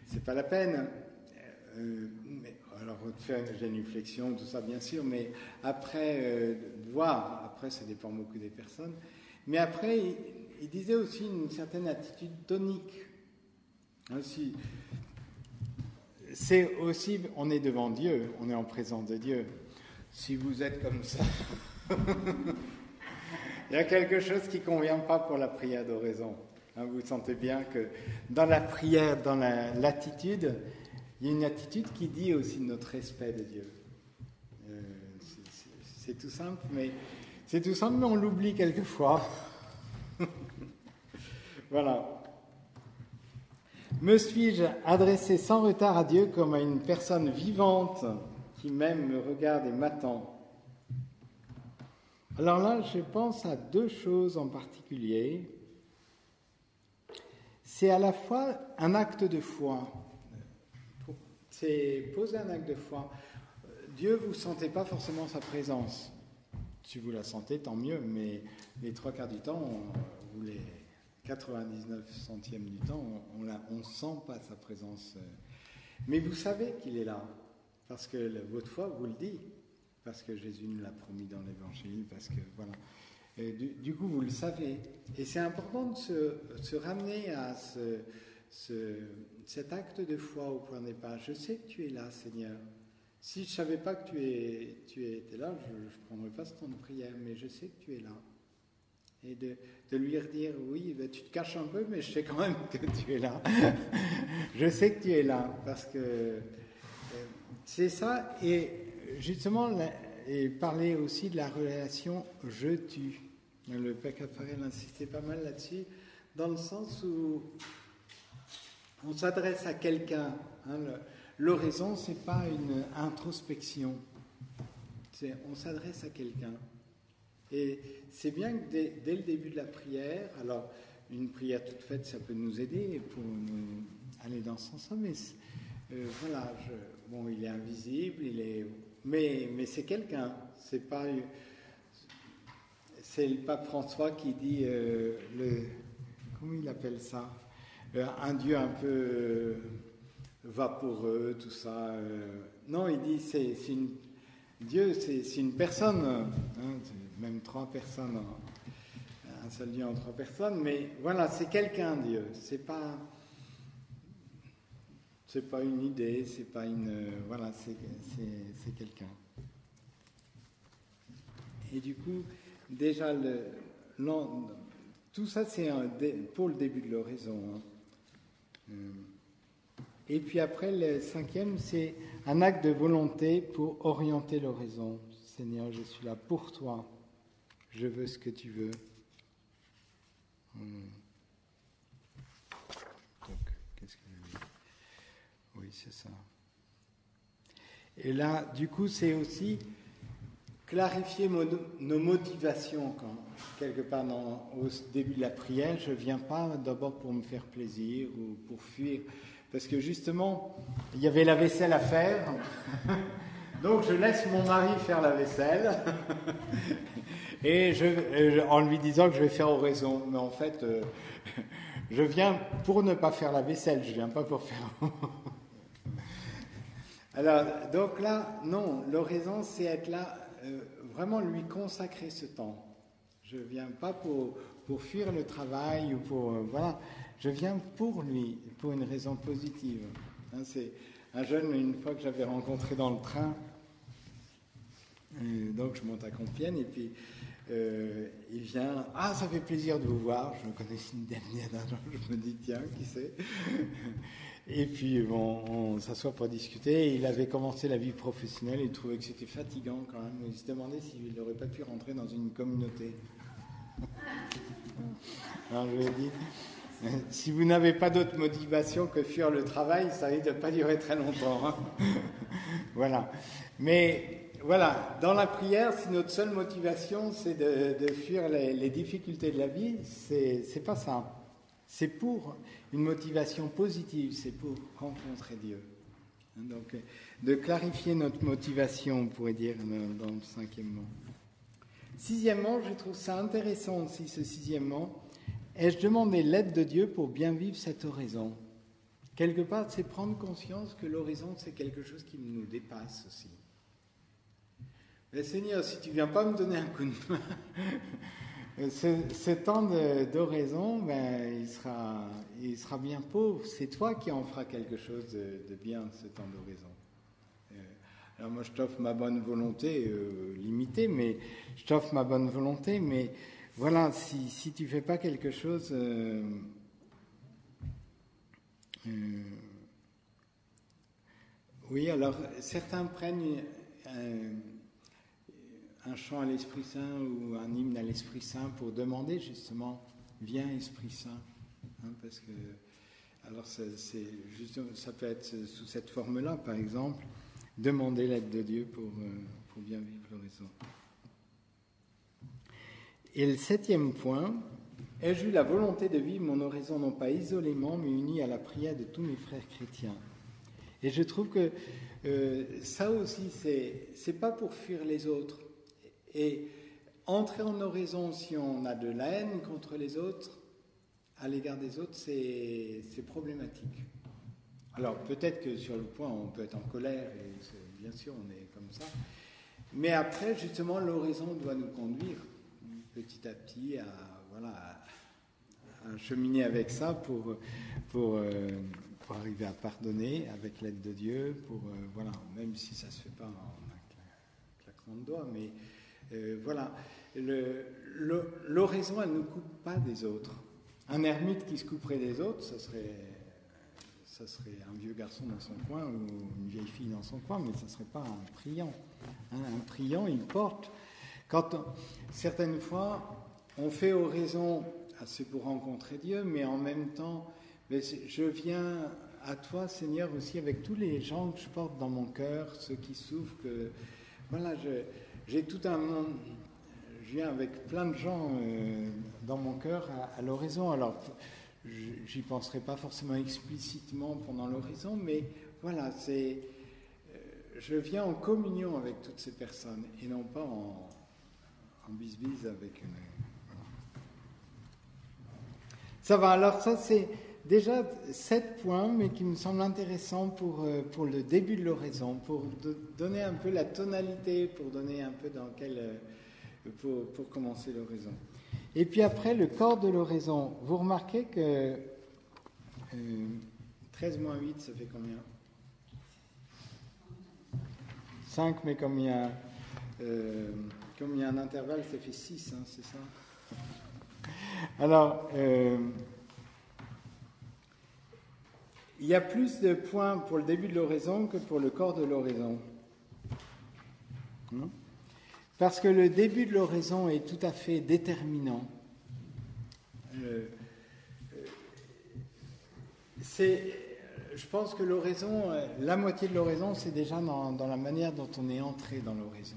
c'est pas la peine. Alors, faire une génuflexion, tout ça, bien sûr, mais après, voir, après, ça dépend beaucoup des personnes. Mais après, il disait aussi une certaine attitude tonique. Aussi, c'est aussi, on est devant Dieu, on est en présence de Dieu. Si vous êtes comme ça, il y a quelque chose qui ne convient pas pour la prière d'oraison. Vous sentez bien que dans la prière, dans l'attitude, il y a une attitude qui dit aussi notre respect de Dieu. C'est tout simple, mais on l'oublie quelquefois. Voilà. Me suis-je adressé sans retard à Dieu comme à une personne vivante qui même me regarde et m'attend? Alors là, je pense à deux choses en particulier. C'est à la fois un acte de foi. C'est poser un acte de foi. Dieu, vous ne sentez pas forcément sa présence. Si vous la sentez, tant mieux, mais les trois quarts du temps, ou les 99 centièmes du temps, on ne sent pas sa présence. Mais vous savez qu'il est là, parce que votre foi vous le dit, parce que Jésus nous l'a promis dans l'Évangile, parce que voilà. Du coup, vous le savez. Et c'est important de se ramener à cet acte de foi au point de départ. Je sais que tu es là, Seigneur. Si je ne savais pas que tu étais là, je ne prendrais pas ce temps de prière, mais je sais que tu es là. Et de lui redire, oui, ben, tu te caches un peu, mais je sais quand même que tu es là. Je sais que tu es là, parce que c'est ça. Et justement, et parler aussi de la relation « je-tu ». Le Père Caffarel insistait pas mal là-dessus, dans le sens où on s'adresse à quelqu'un. L'oraison, ce n'est pas une introspection. On s'adresse à quelqu'un. Et c'est bien que dès le début de la prière, alors une prière toute faite, ça peut nous aider pour nous aller dans ce sens-là, mais voilà, bon, il est invisible, mais c'est quelqu'un, c'est pas... C'est le pape François qui dit, comment il appelle ça, un Dieu un peu vaporeux, tout ça. Non, il dit, Dieu, c'est une personne, hein, même trois personnes un seul Dieu en trois personnes, mais voilà, c'est quelqu'un, Dieu. C'est pas une idée, c'est pas une... voilà, c'est quelqu'un. Et du coup, déjà, tout ça, c'est pour le début de l'oraison. Hein. Et puis après, le cinquième, c'est un acte de volonté pour orienter l'oraison. Seigneur, je suis là pour toi. Je veux ce que tu veux. Donc, qu'est-ce que je veux dire ? Oui, c'est ça. Et là, du coup, c'est aussi clarifier nos motivations quelque part au début de la prière. Je ne viens pas d'abord pour me faire plaisir ou pour fuir. Parce que justement, il y avait la vaisselle à faire. Donc je laisse mon mari faire la vaisselle. Et en lui disant que je vais faire oraison. Mais en fait, je viens pour ne pas faire la vaisselle. Je ne viens pas pour faire... Alors, donc là, non, l'oraison, c'est être là, vraiment lui consacrer ce temps. Je ne viens pas pour fuir le travail ou pour... voilà, je viens pour lui, pour une raison positive. Hein, c'est un jeune, une fois que j'avais rencontré dans le train, donc je monte à Compiègne, et puis il vient, « Ah, ça fait plaisir de vous voir », je me connaissais une dernière d'un jour, je me dis « Tiens, qui c'est ?» Et puis, bon, on s'assoit pour discuter. Il avait commencé la vie professionnelle. Il trouvait que c'était fatigant quand même. Il se demandait s'il n'aurait pas pu rentrer dans une communauté. Alors, je lui ai dit, si vous n'avez pas d'autre motivation que fuir le travail, ça risque de ne pas durer très longtemps. Hein. Voilà. Mais, voilà, dans la prière, si notre seule motivation, c'est de fuir les difficultés de la vie, c'est pas ça. C'est pour une motivation positive, c'est pour rencontrer Dieu. Donc, de clarifier notre motivation, on pourrait dire, dans le cinquièmement. Sixièmement, je trouve ça intéressant aussi, ce sixièmement. Ai-je demandé l'aide de Dieu pour bien vivre cette oraison ? Quelque part, c'est prendre conscience que l'oraison, c'est quelque chose qui nous dépasse aussi. Mais Seigneur, si tu ne viens pas me donner un coup de main... Ce temps d'oraison, ben, il sera bien pauvre. C'est toi qui en feras quelque chose de bien, ce temps d'oraison. Alors moi, je t'offre ma bonne volonté, limitée, mais je t'offre ma bonne volonté. Mais voilà, si tu ne fais pas quelque chose... oui, alors certains prennent... un chant à l'Esprit Saint ou un hymne à l'Esprit Saint pour demander justement « Viens Esprit Saint hein, ». Parce que, alors ça peut être sous cette forme-là, par exemple, demander l'aide de Dieu pour bien vivre l'oraison. Et le septième point, ai-je eu la volonté de vivre mon oraison non pas isolément, mais unie à la prière de tous mes frères chrétiens. Et je trouve que ça aussi, c'est pas pour fuir les autres. Et entrer en oraison, si on a de la haine contre les autres, à l'égard des autres, c'est problématique. Alors peut-être que sur le point, on peut être en colère, et bien sûr, on est comme ça. Mais après, justement, l'oraison doit nous conduire petit à petit à cheminer avec ça pour arriver à pardonner avec l'aide de Dieu, voilà, même si ça ne se fait pas en un claquement de doigts, mais voilà, l'oraison, elle ne nous coupe pas des autres. Un ermite qui se couperait des autres, ça serait un vieux garçon dans son coin ou une vieille fille dans son coin, mais ça ne serait pas un priant. Un priant, il porte. Certaines fois, on fait oraison, c'est pour rencontrer Dieu, mais en même temps, je viens à toi, Seigneur, aussi avec tous les gens que je porte dans mon cœur, ceux qui souffrent, voilà, j'ai tout un monde, je viens avec plein de gens dans mon cœur à l'oraison. Alors, j'y penserai pas forcément explicitement pendant l'oraison, mais voilà, je viens en communion avec toutes ces personnes et non pas en bise-bise avec une... Voilà. Ça va, alors ça c'est déjà 7 points, mais qui me semblent intéressants pour le début de l'oraison, pour donner un peu la tonalité, pour donner un peu pour commencer l'oraison. Et puis après, le corps de l'oraison. Vous remarquez que 13 moins 8, ça fait combien? 5, mais comme il y a un intervalle, ça fait 6, hein, c'est ça? Alors, il y a plus de points pour le début de l'oraison que pour le corps de l'oraison. Parce que le début de l'oraison est tout à fait déterminant. Je pense que l'oraison, la moitié de l'oraison, c'est déjà dans la manière dont on est entré dans l'oraison.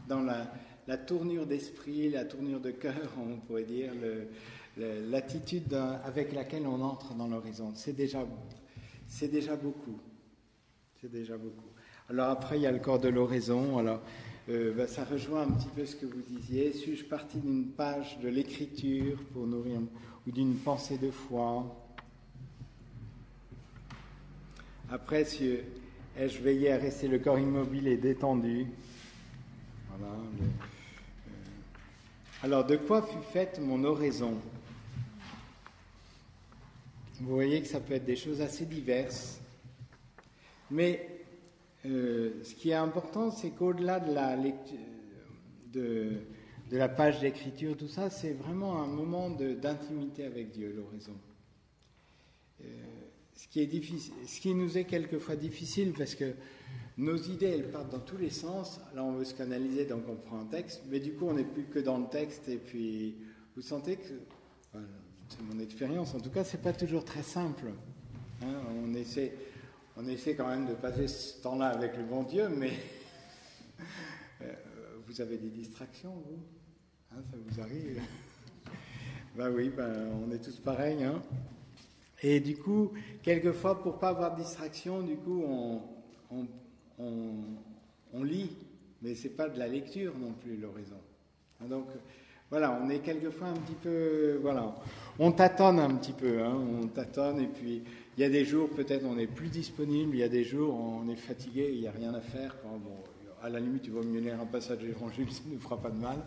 Dans la tournure d'esprit, la tournure de cœur, on pourrait dire, l'attitude avec laquelle on entre dans l'oraison. C'est déjà beaucoup. C'est déjà beaucoup. Alors après, il y a le corps de l'oraison. Alors, ça rejoint un petit peu ce que vous disiez. Suis-je parti d'une page de l'écriture pour nourrir, ou d'une pensée de foi? Après, ai-je veillé à rester le corps immobile et détendu? Voilà. Alors, de quoi fut faite mon oraison? Vous voyez que ça peut être des choses assez diverses. Mais ce qui est important, c'est qu'au-delà de la lecture, de la page d'écriture, tout ça, c'est vraiment un moment d'intimité avec Dieu, l'oraison. Ce qui nous est quelquefois difficile, parce que nos idées, elles partent dans tous les sens. Là, on veut se canaliser, donc on prend un texte, mais du coup, on n'est plus que dans le texte, et puis vous sentez que, enfin, c'est mon expérience, en tout cas, c'est pas toujours très simple. Hein, on essaie quand même de passer ce temps-là avec le bon Dieu, mais vous avez des distractions, vous? Hein, ça vous arrive? Oui, on est tous pareils, hein. Et du coup, quelquefois, pour ne pas avoir de distraction, du coup, on lit, mais ce n'est pas de la lecture non plus, l'oraison. Donc, voilà, on est quelquefois un petit peu, voilà, on tâtonne un petit peu, hein, on tâtonne, et puis il y a des jours, peut-être, on est plus disponible, il y a des jours, on est fatigué, il n'y a rien à faire. Bon, à la limite, il vaut mieux lire un passage d'évangile, ça ne nous fera pas de mal,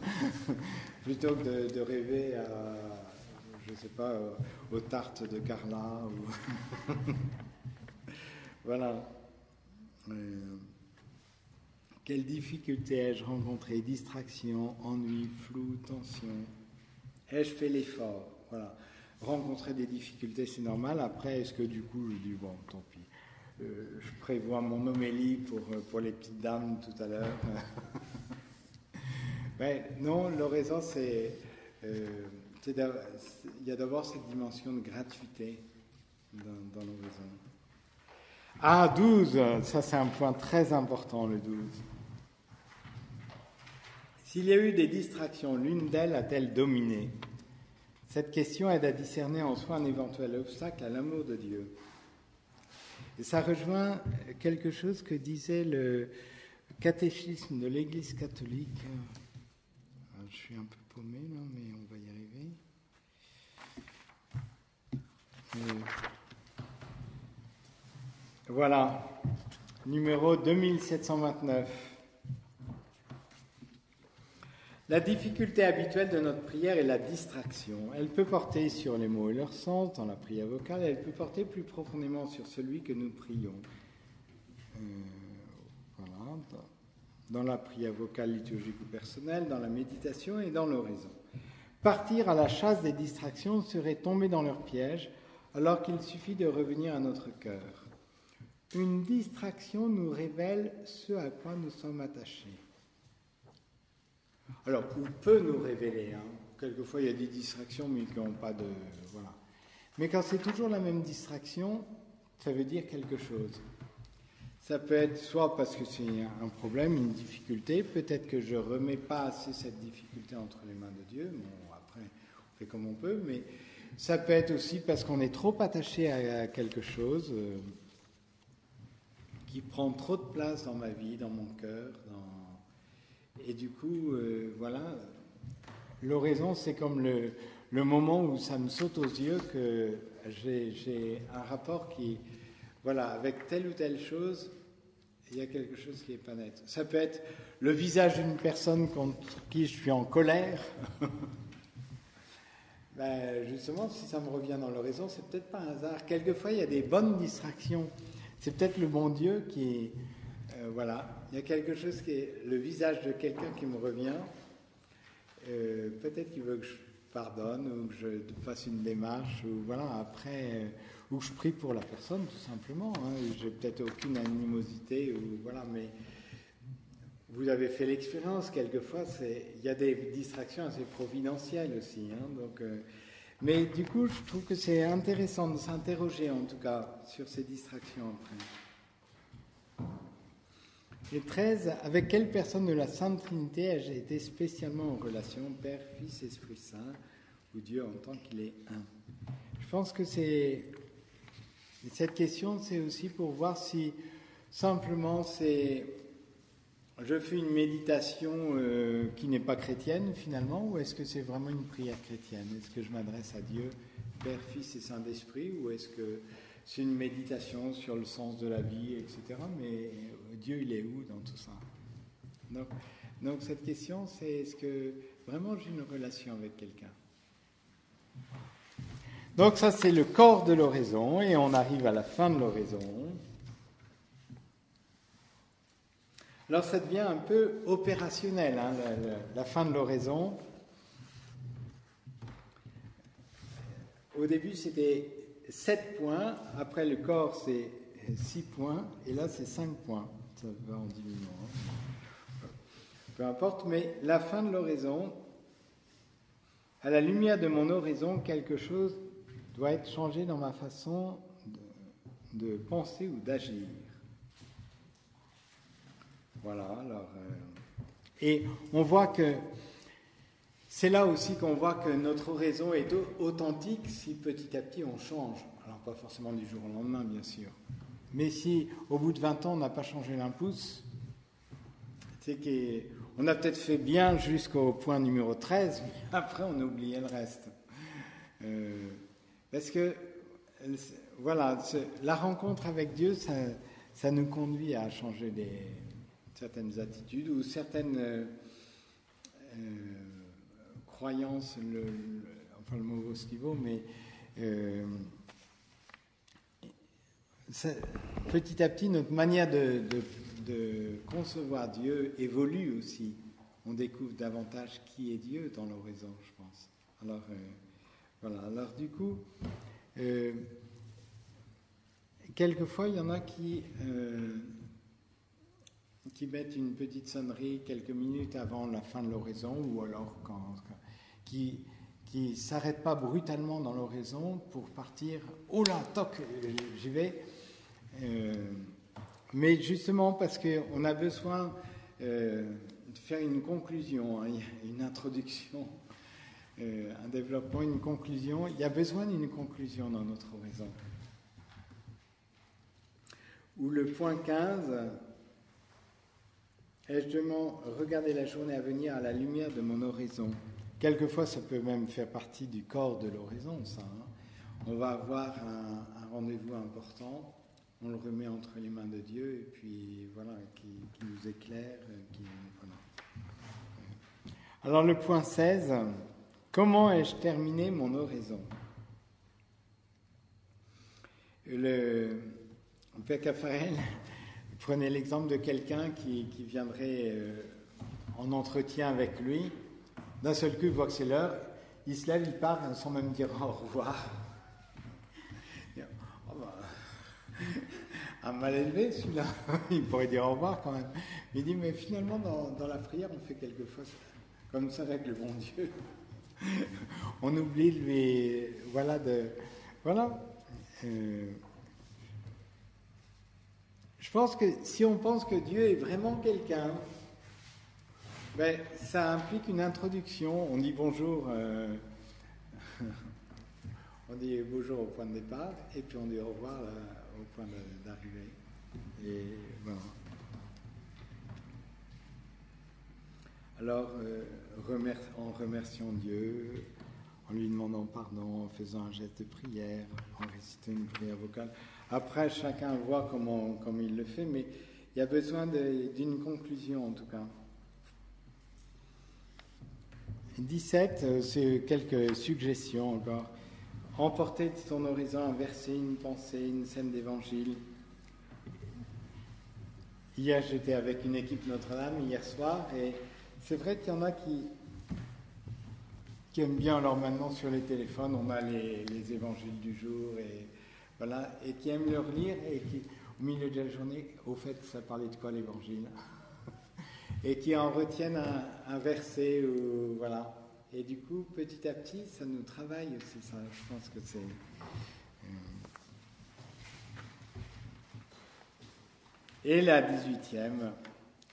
plutôt que de rêver à, je ne sais pas, aux tartes de Carla. Ou voilà. Quelles difficultés ai-je rencontrées? Distraction, ennui, flou, tension. Ai-je fait l'effort? Voilà. Rencontrer des difficultés, c'est normal. Après, est-ce que du coup, je dis, bon, tant pis. Je prévois mon homélie pour les petites dames tout à l'heure. Non, l'oraison, il y a d'abord cette dimension de gratuité dans l'oraison. 12, ça c'est un point très important, le 12. S'il y a eu des distractions, l'une d'elles a-t-elle dominé? Cette question aide à discerner en soi un éventuel obstacle à l'amour de Dieu. Et ça rejoint quelque chose que disait le catéchisme de l'Église catholique. Je suis un peu paumé là, mais on va y arriver. Voilà, numéro 2729. La difficulté habituelle de notre prière est la distraction. Elle peut porter sur les mots et leur sens dans la prière vocale, elle peut porter plus profondément sur celui que nous prions. Voilà, dans la prière vocale liturgique ou personnelle, dans la méditation et dans l'oraison. Partir à la chasse des distractions serait tomber dans leur piège, alors qu'il suffit de revenir à notre cœur. Une distraction nous révèle ce à quoi nous sommes attachés. Alors, ou peut nous révéler, hein. Quelquefois il y a des distractions, mais qui n'ont pas de... Voilà. Mais quand c'est toujours la même distraction, ça veut dire quelque chose. Ça peut être soit parce que c'est un problème, une difficulté, peut-être que je ne remets pas assez cette difficulté entre les mains de Dieu, bon, après on fait comme on peut, mais ça peut être aussi parce qu'on est trop attaché à quelque chose qui prend trop de place dans ma vie, dans mon cœur, et du coup, voilà, l'oraison, c'est comme le moment où ça me saute aux yeux que j'ai un rapport qui, voilà, avec telle ou telle chose, il y a quelque chose qui n'est pas net. Ça peut être le visage d'une personne contre qui je suis en colère. Ben, justement, si ça me revient dans l'horizon, c'est peut-être pas un hasard. Quelquefois, il y a des bonnes distractions. C'est peut-être le bon Dieu qui est... voilà, il y a quelque chose qui est le visage de quelqu'un qui me revient. Peut-être qu'il veut que je pardonne ou que je fasse une démarche ou voilà, après, ou que je prie pour la personne, tout simplement. Hein. J'ai peut-être aucune animosité ou voilà, mais... Vous avez fait l'expérience, quelquefois, il y a des distractions assez providentielles aussi. Hein, donc, mais du coup, je trouve que c'est intéressant de s'interroger, en tout cas, sur ces distractions après. Et 13, avec quelle personne de la Sainte Trinité ai-je été spécialement en relation, Père, Fils, Esprit Saint, ou Dieu en tant qu'il est un? Je pense que cette question, c'est aussi pour voir si simplement c'est... Je fais une méditation qui n'est pas chrétienne finalement, ou est-ce que c'est vraiment une prière chrétienne? Est-ce que je m'adresse à Dieu, Père, Fils et Saint-Esprit, ou est-ce que c'est une méditation sur le sens de la vie, etc. Mais Dieu, il est où dans tout ça? Donc cette question, c'est est-ce que vraiment j'ai une relation avec quelqu'un? Donc ça, c'est le corps de l'oraison, et on arrive à la fin de l'oraison. Alors ça devient un peu opérationnel, hein, la fin de l'oraison. Au début c'était 7 points, après le corps c'est 6 points, et là c'est 5 points. Ça va en diminuant. Hein. Peu importe, mais la fin de l'oraison, à la lumière de mon oraison, quelque chose doit être changé dans ma façon de penser ou d'agir. Voilà, alors, et on voit que c'est là aussi qu'on voit que notre oraison est authentique si petit à petit on change. Alors pas forcément du jour au lendemain, bien sûr. Mais si au bout de 20 ans on n'a pas changé d'un pouce, c'est qu'on a peut-être fait bien jusqu'au point numéro 13, mais après on a oublié le reste. Parce que, voilà, la rencontre avec Dieu, ça nous conduit à changer certaines attitudes ou certaines croyances, enfin le mot vaut ce qu'il vaut, mais petit à petit notre manière de concevoir Dieu évolue aussi. On découvre davantage qui est Dieu dans l'oraison, je pense. Alors voilà, alors du coup, quelquefois il y en a qui mettent une petite sonnerie quelques minutes avant la fin de l'oraison, ou alors qui ne s'arrêtent pas brutalement dans l'oraison pour partir, oh là, toc, j'y vais. Mais justement parce qu'on a besoin de faire une conclusion, hein, une introduction, un développement, une conclusion. Il y a besoin d'une conclusion dans notre oraison. Ou le point 15... ai-je regardé la journée à venir à la lumière de mon oraison? Quelquefois, ça peut même faire partie du corps de l'oraison, ça. Hein. On va avoir un rendez-vous important, on le remet entre les mains de Dieu, et puis voilà, qui nous éclaire. Voilà. Alors le point 16, comment ai-je terminé mon oraison? Le Père Caphaël prenez l'exemple de quelqu'un qui viendrait en entretien avec lui. D'un seul coup, il voit que c'est l'heure. Il se lève, il part sans même dire au revoir. Un mal élevé, celui-là. Il pourrait dire au revoir quand même. Il dit, mais finalement, dans la prière, on fait quelquefois comme ça avec le bon Dieu. On oublie de lui... Voilà. Je pense que si on pense que Dieu est vraiment quelqu'un, ben, ça implique une introduction. On dit bonjour, on dit bonjour au point de départ, et puis on dit au revoir au point d'arrivée. Et voilà. Alors, en remerciant Dieu, en lui demandant pardon, en faisant un geste de prière, en récitant une prière vocale. Après, chacun voit comment il le fait, mais il y a besoin d'une conclusion en tout cas. 17, c'est quelques suggestions encore. Emporter de ton horizon un verset, une pensée, une scène d'évangile. Hier, j'étais avec une équipe Notre-Dame, hier soir, et c'est vrai qu'il y en a qui aiment bien, alors maintenant sur les téléphones, on a les évangiles du jour, et voilà, et qui aiment le relire, et qui, au milieu de la journée, au fait, ça parlait de quoi l'évangile? Et qui en retiennent un verset, ou voilà. Et du coup, petit à petit, ça nous travaille aussi, ça. Je pense que c'est... Et la 18e,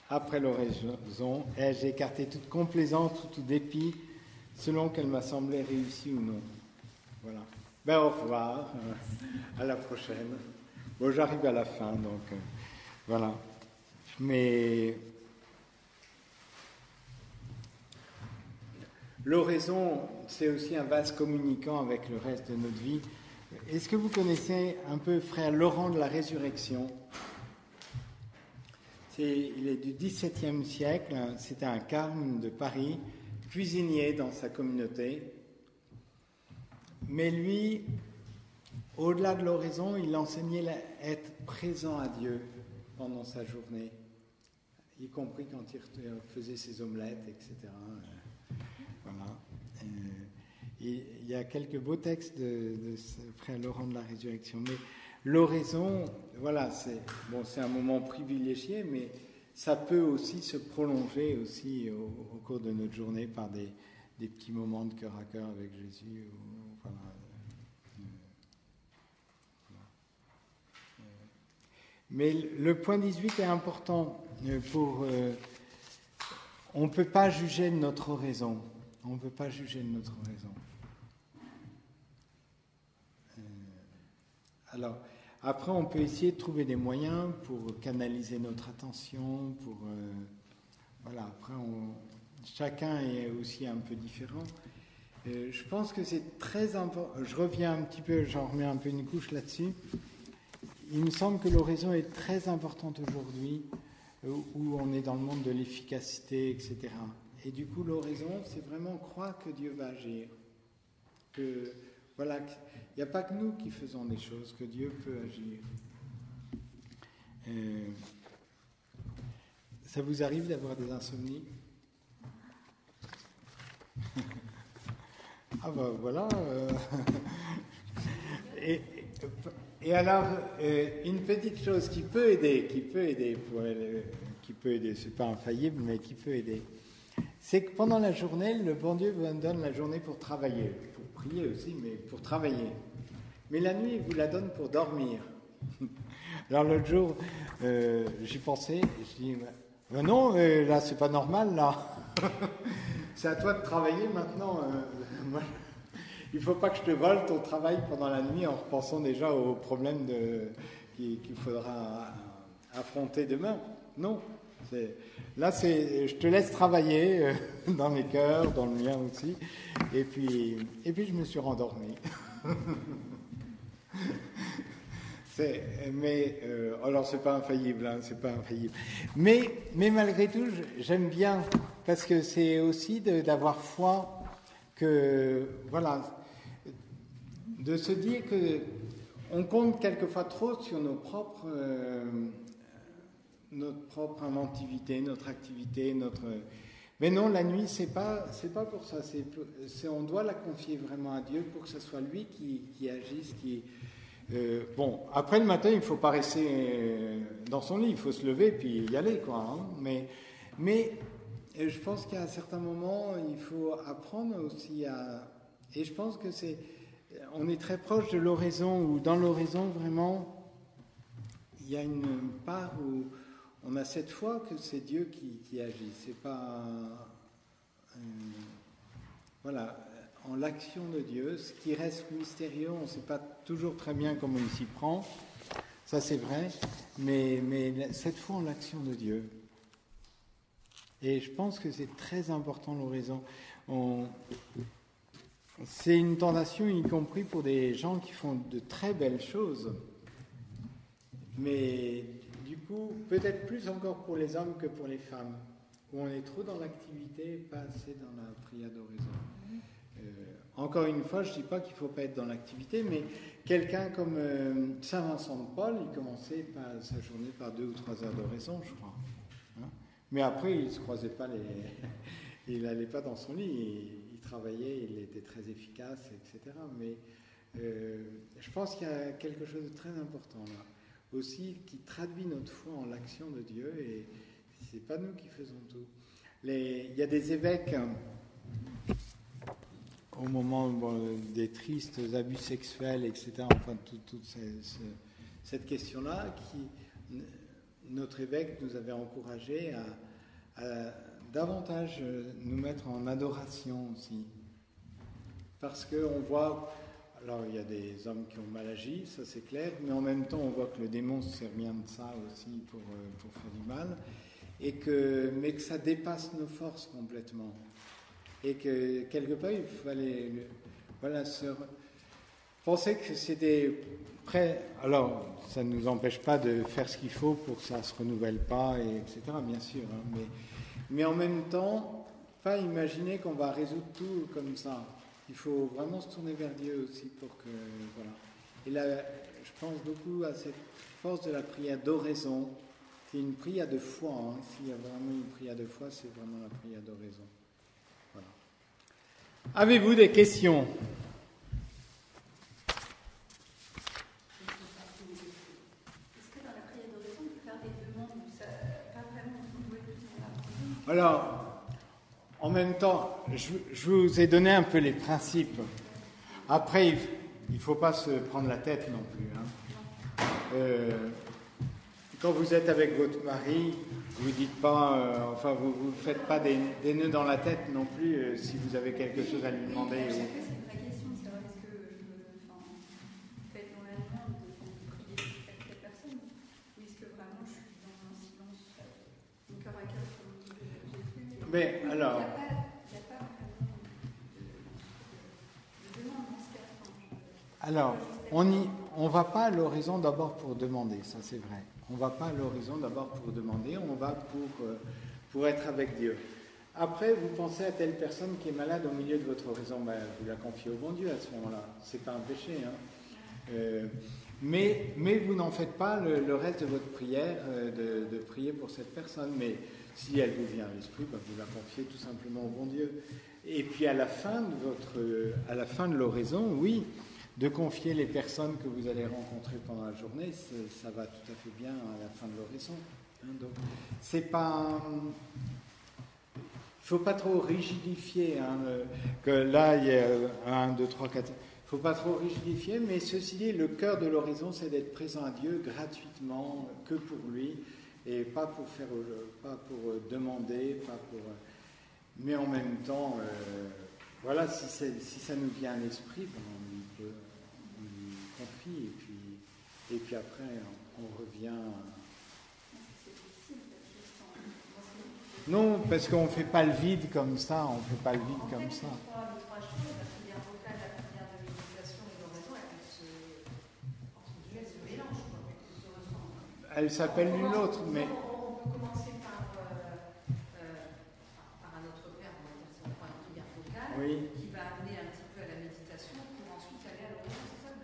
après l'oraison, ai-je écarté toute complaisance ou tout dépit, selon qu'elle m'a semblé réussie ou non. Voilà. Ben, au revoir, à la prochaine. Bon, j'arrive à la fin, donc voilà. Mais l'oraison, c'est aussi un vase communicant avec le reste de notre vie. Est-ce que vous connaissez un peu frère Laurent de la Résurrection ? Il est du XVIIe siècle, c'était un carme de Paris, cuisinier dans sa communauté. Mais lui, au-delà de l'oraison, il enseignait à être présent à Dieu pendant sa journée, y compris quand il faisait ses omelettes, etc. Voilà. Il y a quelques beaux textes de frère Laurent de la Résurrection. Mais l'oraison, voilà, c'est un moment privilégié, mais ça peut aussi se prolonger aussi au cours de notre journée par des petits moments de cœur à cœur avec Jésus. Voilà. Mais le point 18 est important pour... on ne peut pas juger de notre oraison. On ne peut pas juger de notre oraison. Alors, après, on peut essayer de trouver des moyens pour canaliser notre attention, pour... voilà, après, chacun est aussi un peu différent. Je pense que c'est très important... Je reviens un petit peu, j'en remets un peu une couche là-dessus. Il me semble que l'oraison est très importante aujourd'hui, où on est dans le monde de l'efficacité, etc. Et du coup, l'oraison, c'est vraiment croire que Dieu va agir. Que, voilà, il n'y a pas que nous qui faisons des choses, que Dieu peut agir. Ça vous arrive d'avoir des insomnies? Ah ben voilà. Et alors, une petite chose qui peut aider, c'est pas infaillible, mais qui peut aider, c'est que pendant la journée, le bon Dieu vous donne la journée pour travailler, pour prier aussi, mais pour travailler. Mais la nuit, il vous la donne pour dormir. Alors l'autre jour, j'y pensais, je dis, ben non, là c'est pas normal, là. C'est à toi de travailler maintenant. Moi, il ne faut pas que je te vole ton travail pendant la nuit en repensant déjà aux problèmes qu'il faudra affronter demain. Non. Là, je te laisse travailler dans mes cœurs, dans le mien aussi. Et puis je me suis rendormi. Alors, c'est pas infaillible, hein, c'est pas infaillible. Mais malgré tout, j'aime bien, parce que c'est aussi d'avoir foi que, voilà, de se dire que on compte quelquefois trop sur notre propre inventivité, notre activité, Mais non, la nuit, c'est pas pour ça. On doit la confier vraiment à Dieu pour que ce soit lui qui agisse, bon, après le matin, il ne faut pas rester dans son lit, il faut se lever puis y aller, quoi. Hein. Mais je pense qu'à un certain moment, il faut apprendre aussi à... Et je pense que on est très proche de l'oraison, ou dans l'oraison, vraiment, il y a une part où on a cette foi que c'est Dieu qui agit. C'est pas... voilà, en l'action de Dieu, ce qui reste mystérieux, on ne sait pas toujours très bien comment il s'y prend, ça c'est vrai, mais cette foi en l'action de Dieu. Et je pense que c'est très important l'oraison. C'est une tentation, y compris pour des gens qui font de très belles choses, mais du coup, peut-être plus encore pour les hommes que pour les femmes, où on est trop dans l'activité, pas assez dans la prière d'oraison. Encore une fois, je ne dis pas qu'il ne faut pas être dans l'activité, mais quelqu'un comme Saint Vincent de Paul, il commençait sa journée par 2 ou 3 heures d'oraison, je crois. Hein, mais après, il ne se croisait pas il n'allait pas dans son lit, il travaillait, il était très efficace, etc. Mais je pense qu'il y a quelque chose de très important là, aussi, qui traduit notre foi en l'action de Dieu, et ce n'est pas nous qui faisons tout. Il y a des évêques... au moment des tristes abus sexuels, etc., enfin toute cette question-là, notre évêque nous avait encouragé à davantage nous mettre en adoration aussi. Parce qu'on voit, alors il y a des hommes qui ont mal agi, ça c'est clair, mais en même temps on voit que le démon se sert bien de ça aussi pour faire du mal, mais que ça dépasse nos forces complètement. Et que quelque part il fallait penser que c'était prêt. Alors ça ne nous empêche pas de faire ce qu'il faut pour que ça ne se renouvelle pas, etc. bien sûr, hein, mais en même temps pas imaginer qu'on va résoudre tout comme ça. Il faut vraiment se tourner vers Dieu aussi pour que voilà. Et là je pense beaucoup à cette force de la prière d'oraison, qui est une prière de foi, hein. S'il y a vraiment une prière de foi, c'est vraiment la prière d'oraison. Avez-vous des questions? Est-ce que dans la prière d'oraison, on peut faire des demandes ou ça pas vraiment jouer dans la Alors, en même temps, je vous ai donné un peu les principes. Après, il ne faut pas se prendre la tête non plus. Hein. Quand vous êtes avec votre mari, vous ne dites pas, vous ne faites pas des nœuds dans la tête non plus si vous avez quelque chose à lui demander. Oui, c'est une vraie question de savoir est-ce que vous faites dans la demande de prier pour telle personne, ou est-ce que vraiment je suis dans un silence, mon cœur à cœur comme Jésus. Mais alors. Il n'y a pas vraiment de demande dans ce cas. Alors, on ne va pas à l'horizon d'abord pour demander, ça c'est vrai. On ne va pas à l'horizon d'abord pour demander, on va pour être avec Dieu. Après, vous pensez à telle personne qui est malade au milieu de votre horizon, vous la confiez au bon Dieu à ce moment-là. Ce n'est pas un péché. Hein. Mais vous n'en faites pas le reste de votre prière, de prier pour cette personne. Mais si elle vous vient à l'esprit, vous la confiez tout simplement au bon Dieu. Et puis à la fin de l'oraison, oui, de confier les personnes que vous allez rencontrer pendant la journée, ça va tout à fait bien à la fin de l'horaison. Hein, donc, c'est pas... Il ne faut pas trop rigidifier, hein, que là, il y a 1, 2, 3, 4... Il ne faut pas trop rigidifier, mais ceci dit, le cœur de l'horizon, c'est d'être présent à Dieu gratuitement, que pour lui, et pas pour demander, mais en même temps, voilà, si ça nous vient à l'esprit, on lui confie, et puis après, on revient. Non, parce qu'on ne fait pas le vide comme ça, Les trois choses, la prière vocale, la prière de méditation et l'oraison, elles se mélangent, elles se ressemblent. Elle s'appelle l'une l'autre, mais... On peut commencer par un autre père, on va dire, si on prend une prière vocale, oui. Qui va amener un petit peu à la méditation pour ensuite aller à l'oraison, c'est ça?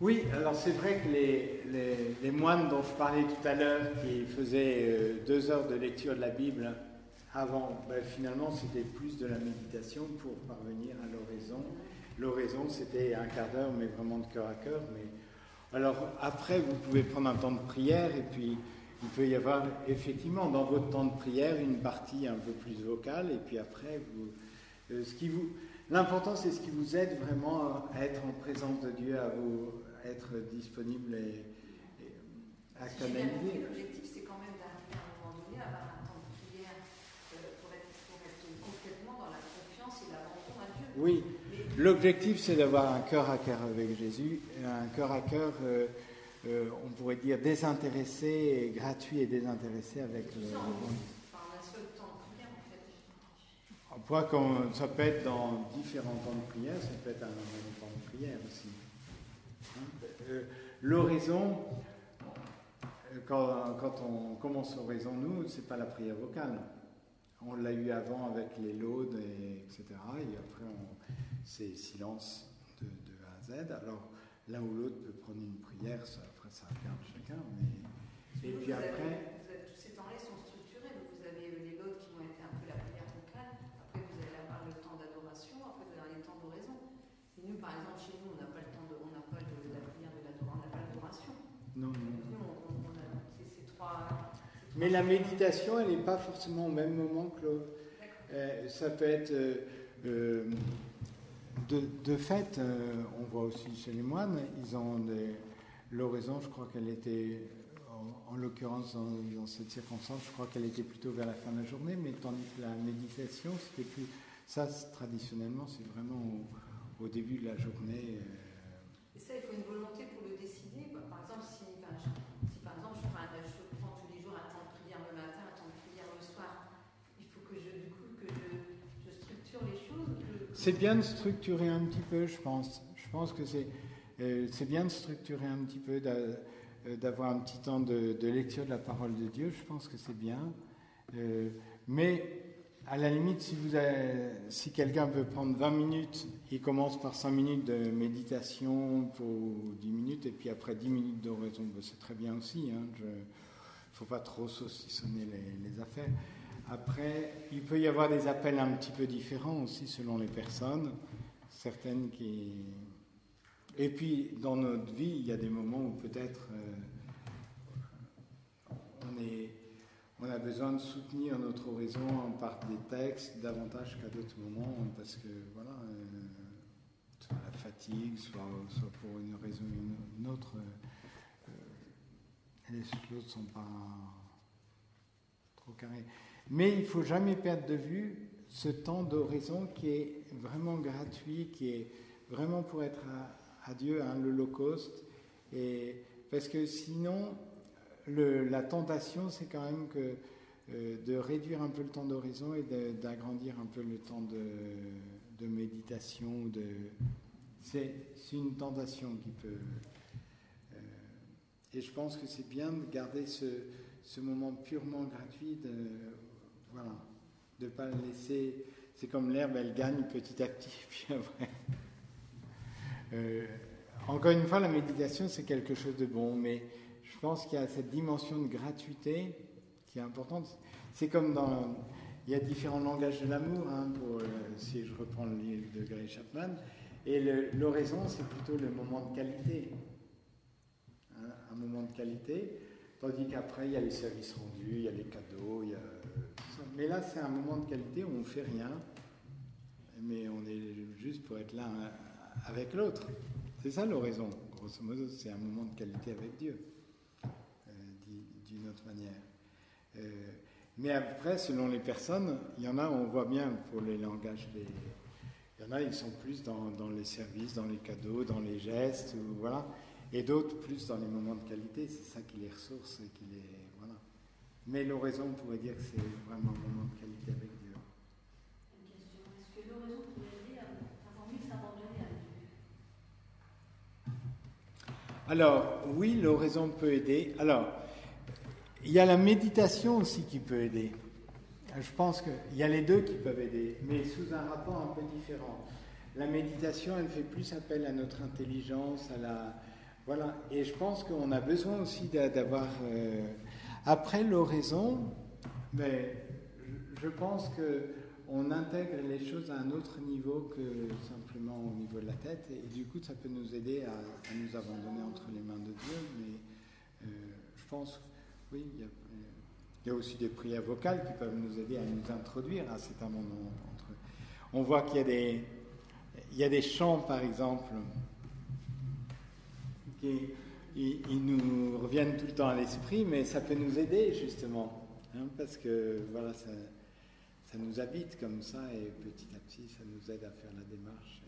Oui, alors c'est vrai que les moines dont je parlais tout à l'heure, qui faisaient 2 heures de lecture de la Bible avant, finalement c'était plus de la méditation pour parvenir à l'oraison. L'oraison c'était un quart d'heure, mais vraiment de cœur à cœur. Alors après, vous pouvez prendre un temps de prière, et puis il peut y avoir effectivement dans votre temps de prière une partie un peu plus vocale, et puis après, l'important c'est ce qui vous aide vraiment à être en présence de Dieu, à être disponible et à canaliser. L'objectif c'est quand même d'arriver à un moment donné à avoir un temps de prière pour être complètement dans la confiance et l'abandon à Dieu. Oui, l'objectif c'est d'avoir un cœur à cœur avec Jésus, un cœur à cœur, on pourrait dire désintéressé, gratuit et désintéressé avec le... Par un seul temps de prière en fait. Ça peut être dans différents temps de prière, ça peut être un même temps de prière aussi. L'oraison, quand on commence l'oraison, nous, c'est pas la prière vocale. On l'a eu avant avec les laudes, etc. Et après, c'est silence de A à Z. Alors, l'un ou l'autre peut prendre une prière, après ça regarde chacun. Et puis après... Tous ces temps-là sont structurés. Donc vous avez les laudes qui vont être un peu la prière vocale. Après, vous allez avoir le temps d'adoration. Après, vous avez les temps d'oraison. Et nous, par exemple, chez nous, on n'a pas le temps on n'a pas la prière de l'adoration, on n'a pas l'adoration. Non. Nous, on a ces trois... Mais la méditation, elle n'est pas forcément au même moment que l'autre. Ça peut être... de fait, on voit aussi chez les moines, ils ont l'oraison, je crois qu'elle était, en l'occurrence dans cette circonstance, je crois qu'elle était plutôt vers la fin de la journée, mais tandis que la méditation, c'était plus... Ça, traditionnellement, c'est vraiment au début de la journée. Et ça, il faut une volonté pour le décider. Par exemple, si par exemple, je prends tous les jours un temps de prière le matin, un temps de prière le soir, il faut que je structure les choses. C'est bien de structurer un petit peu, je pense. Je pense que c'est bien de structurer un petit peu, d'avoir un petit temps de lecture de la parole de Dieu. Je pense que c'est bien. Mais à la limite, si quelqu'un veut prendre 20 minutes, il commence par 5 minutes de méditation pour 10 minutes, et puis après 10 minutes d'oraison, c'est très bien aussi. Il ne faut pas trop saucissonner les affaires. Après, il peut y avoir des appels un petit peu différents aussi selon les personnes. Certaines qui... Et puis, dans notre vie, il y a des moments où peut-être on a besoin de soutenir notre oraison par des textes davantage qu'à d'autres moments, parce que, voilà, soit la fatigue, soit pour une raison ou une autre, les choses ne sont pas trop carrées. Mais il ne faut jamais perdre de vue ce temps d'oraison qui est vraiment gratuit, qui est vraiment pour être à Dieu, l'Holocauste. Parce que sinon, la tentation, c'est quand même de réduire un peu le temps d'oraison et d'agrandir un peu le temps de méditation. C'est une tentation qui peut... et je pense que c'est bien de garder ce moment purement gratuit, de ne pas le laisser... C'est comme l'herbe, elle gagne petit à petit, puis après... encore une fois, la méditation, c'est quelque chose de bon, mais je pense qu'il y a cette dimension de gratuité qui est importante. C'est comme il y a différents langages de l'amour, si je reprends le livre de Gary Chapman, et l'oraison, c'est plutôt le moment de qualité. Un moment de qualité, tandis qu'après, il y a les services rendus, il y a les cadeaux, il y a tout ça. Mais là, c'est un moment de qualité où on ne fait rien, mais on est juste pour être là avec l'autre. C'est ça l'oraison, grosso modo, c'est un moment de qualité avec Dieu, d'une autre manière. Mais après, selon les personnes, il y en a, on voit bien pour les langages, il y en a, ils sont plus dans les services, dans les cadeaux, dans les gestes, voilà, et d'autres plus dans les moments de qualité, c'est ça qui les ressource et qui les... Voilà. Mais l'oraison, on pourrait dire que c'est vraiment un moment de qualité avec Dieu. Une question, est-ce que l'oraison pourrait aider à avoir mieux s'abandonner à Dieu ? Alors, oui, l'oraison peut aider. Alors, il y a la méditation aussi qui peut aider. Je pense qu'il y a les deux qui peuvent aider, mais sous un rapport un peu différent. La méditation, elle fait plus appel à notre intelligence, voilà. Et je pense qu'on a besoin aussi d'avoir... Après l'oraison, mais je pense qu'on intègre les choses à un autre niveau que simplement au niveau de la tête, et du coup, ça peut nous aider à nous abandonner entre les mains de Dieu, mais je pense... Oui, il y a aussi des prières vocales qui peuvent nous aider à nous introduire à cet abandon. On voit qu'il y a des chants, par exemple, qui ils nous reviennent tout le temps à l'esprit, mais ça peut nous aider, justement, parce que voilà, ça nous habite comme ça, et petit à petit, ça nous aide à faire la démarche.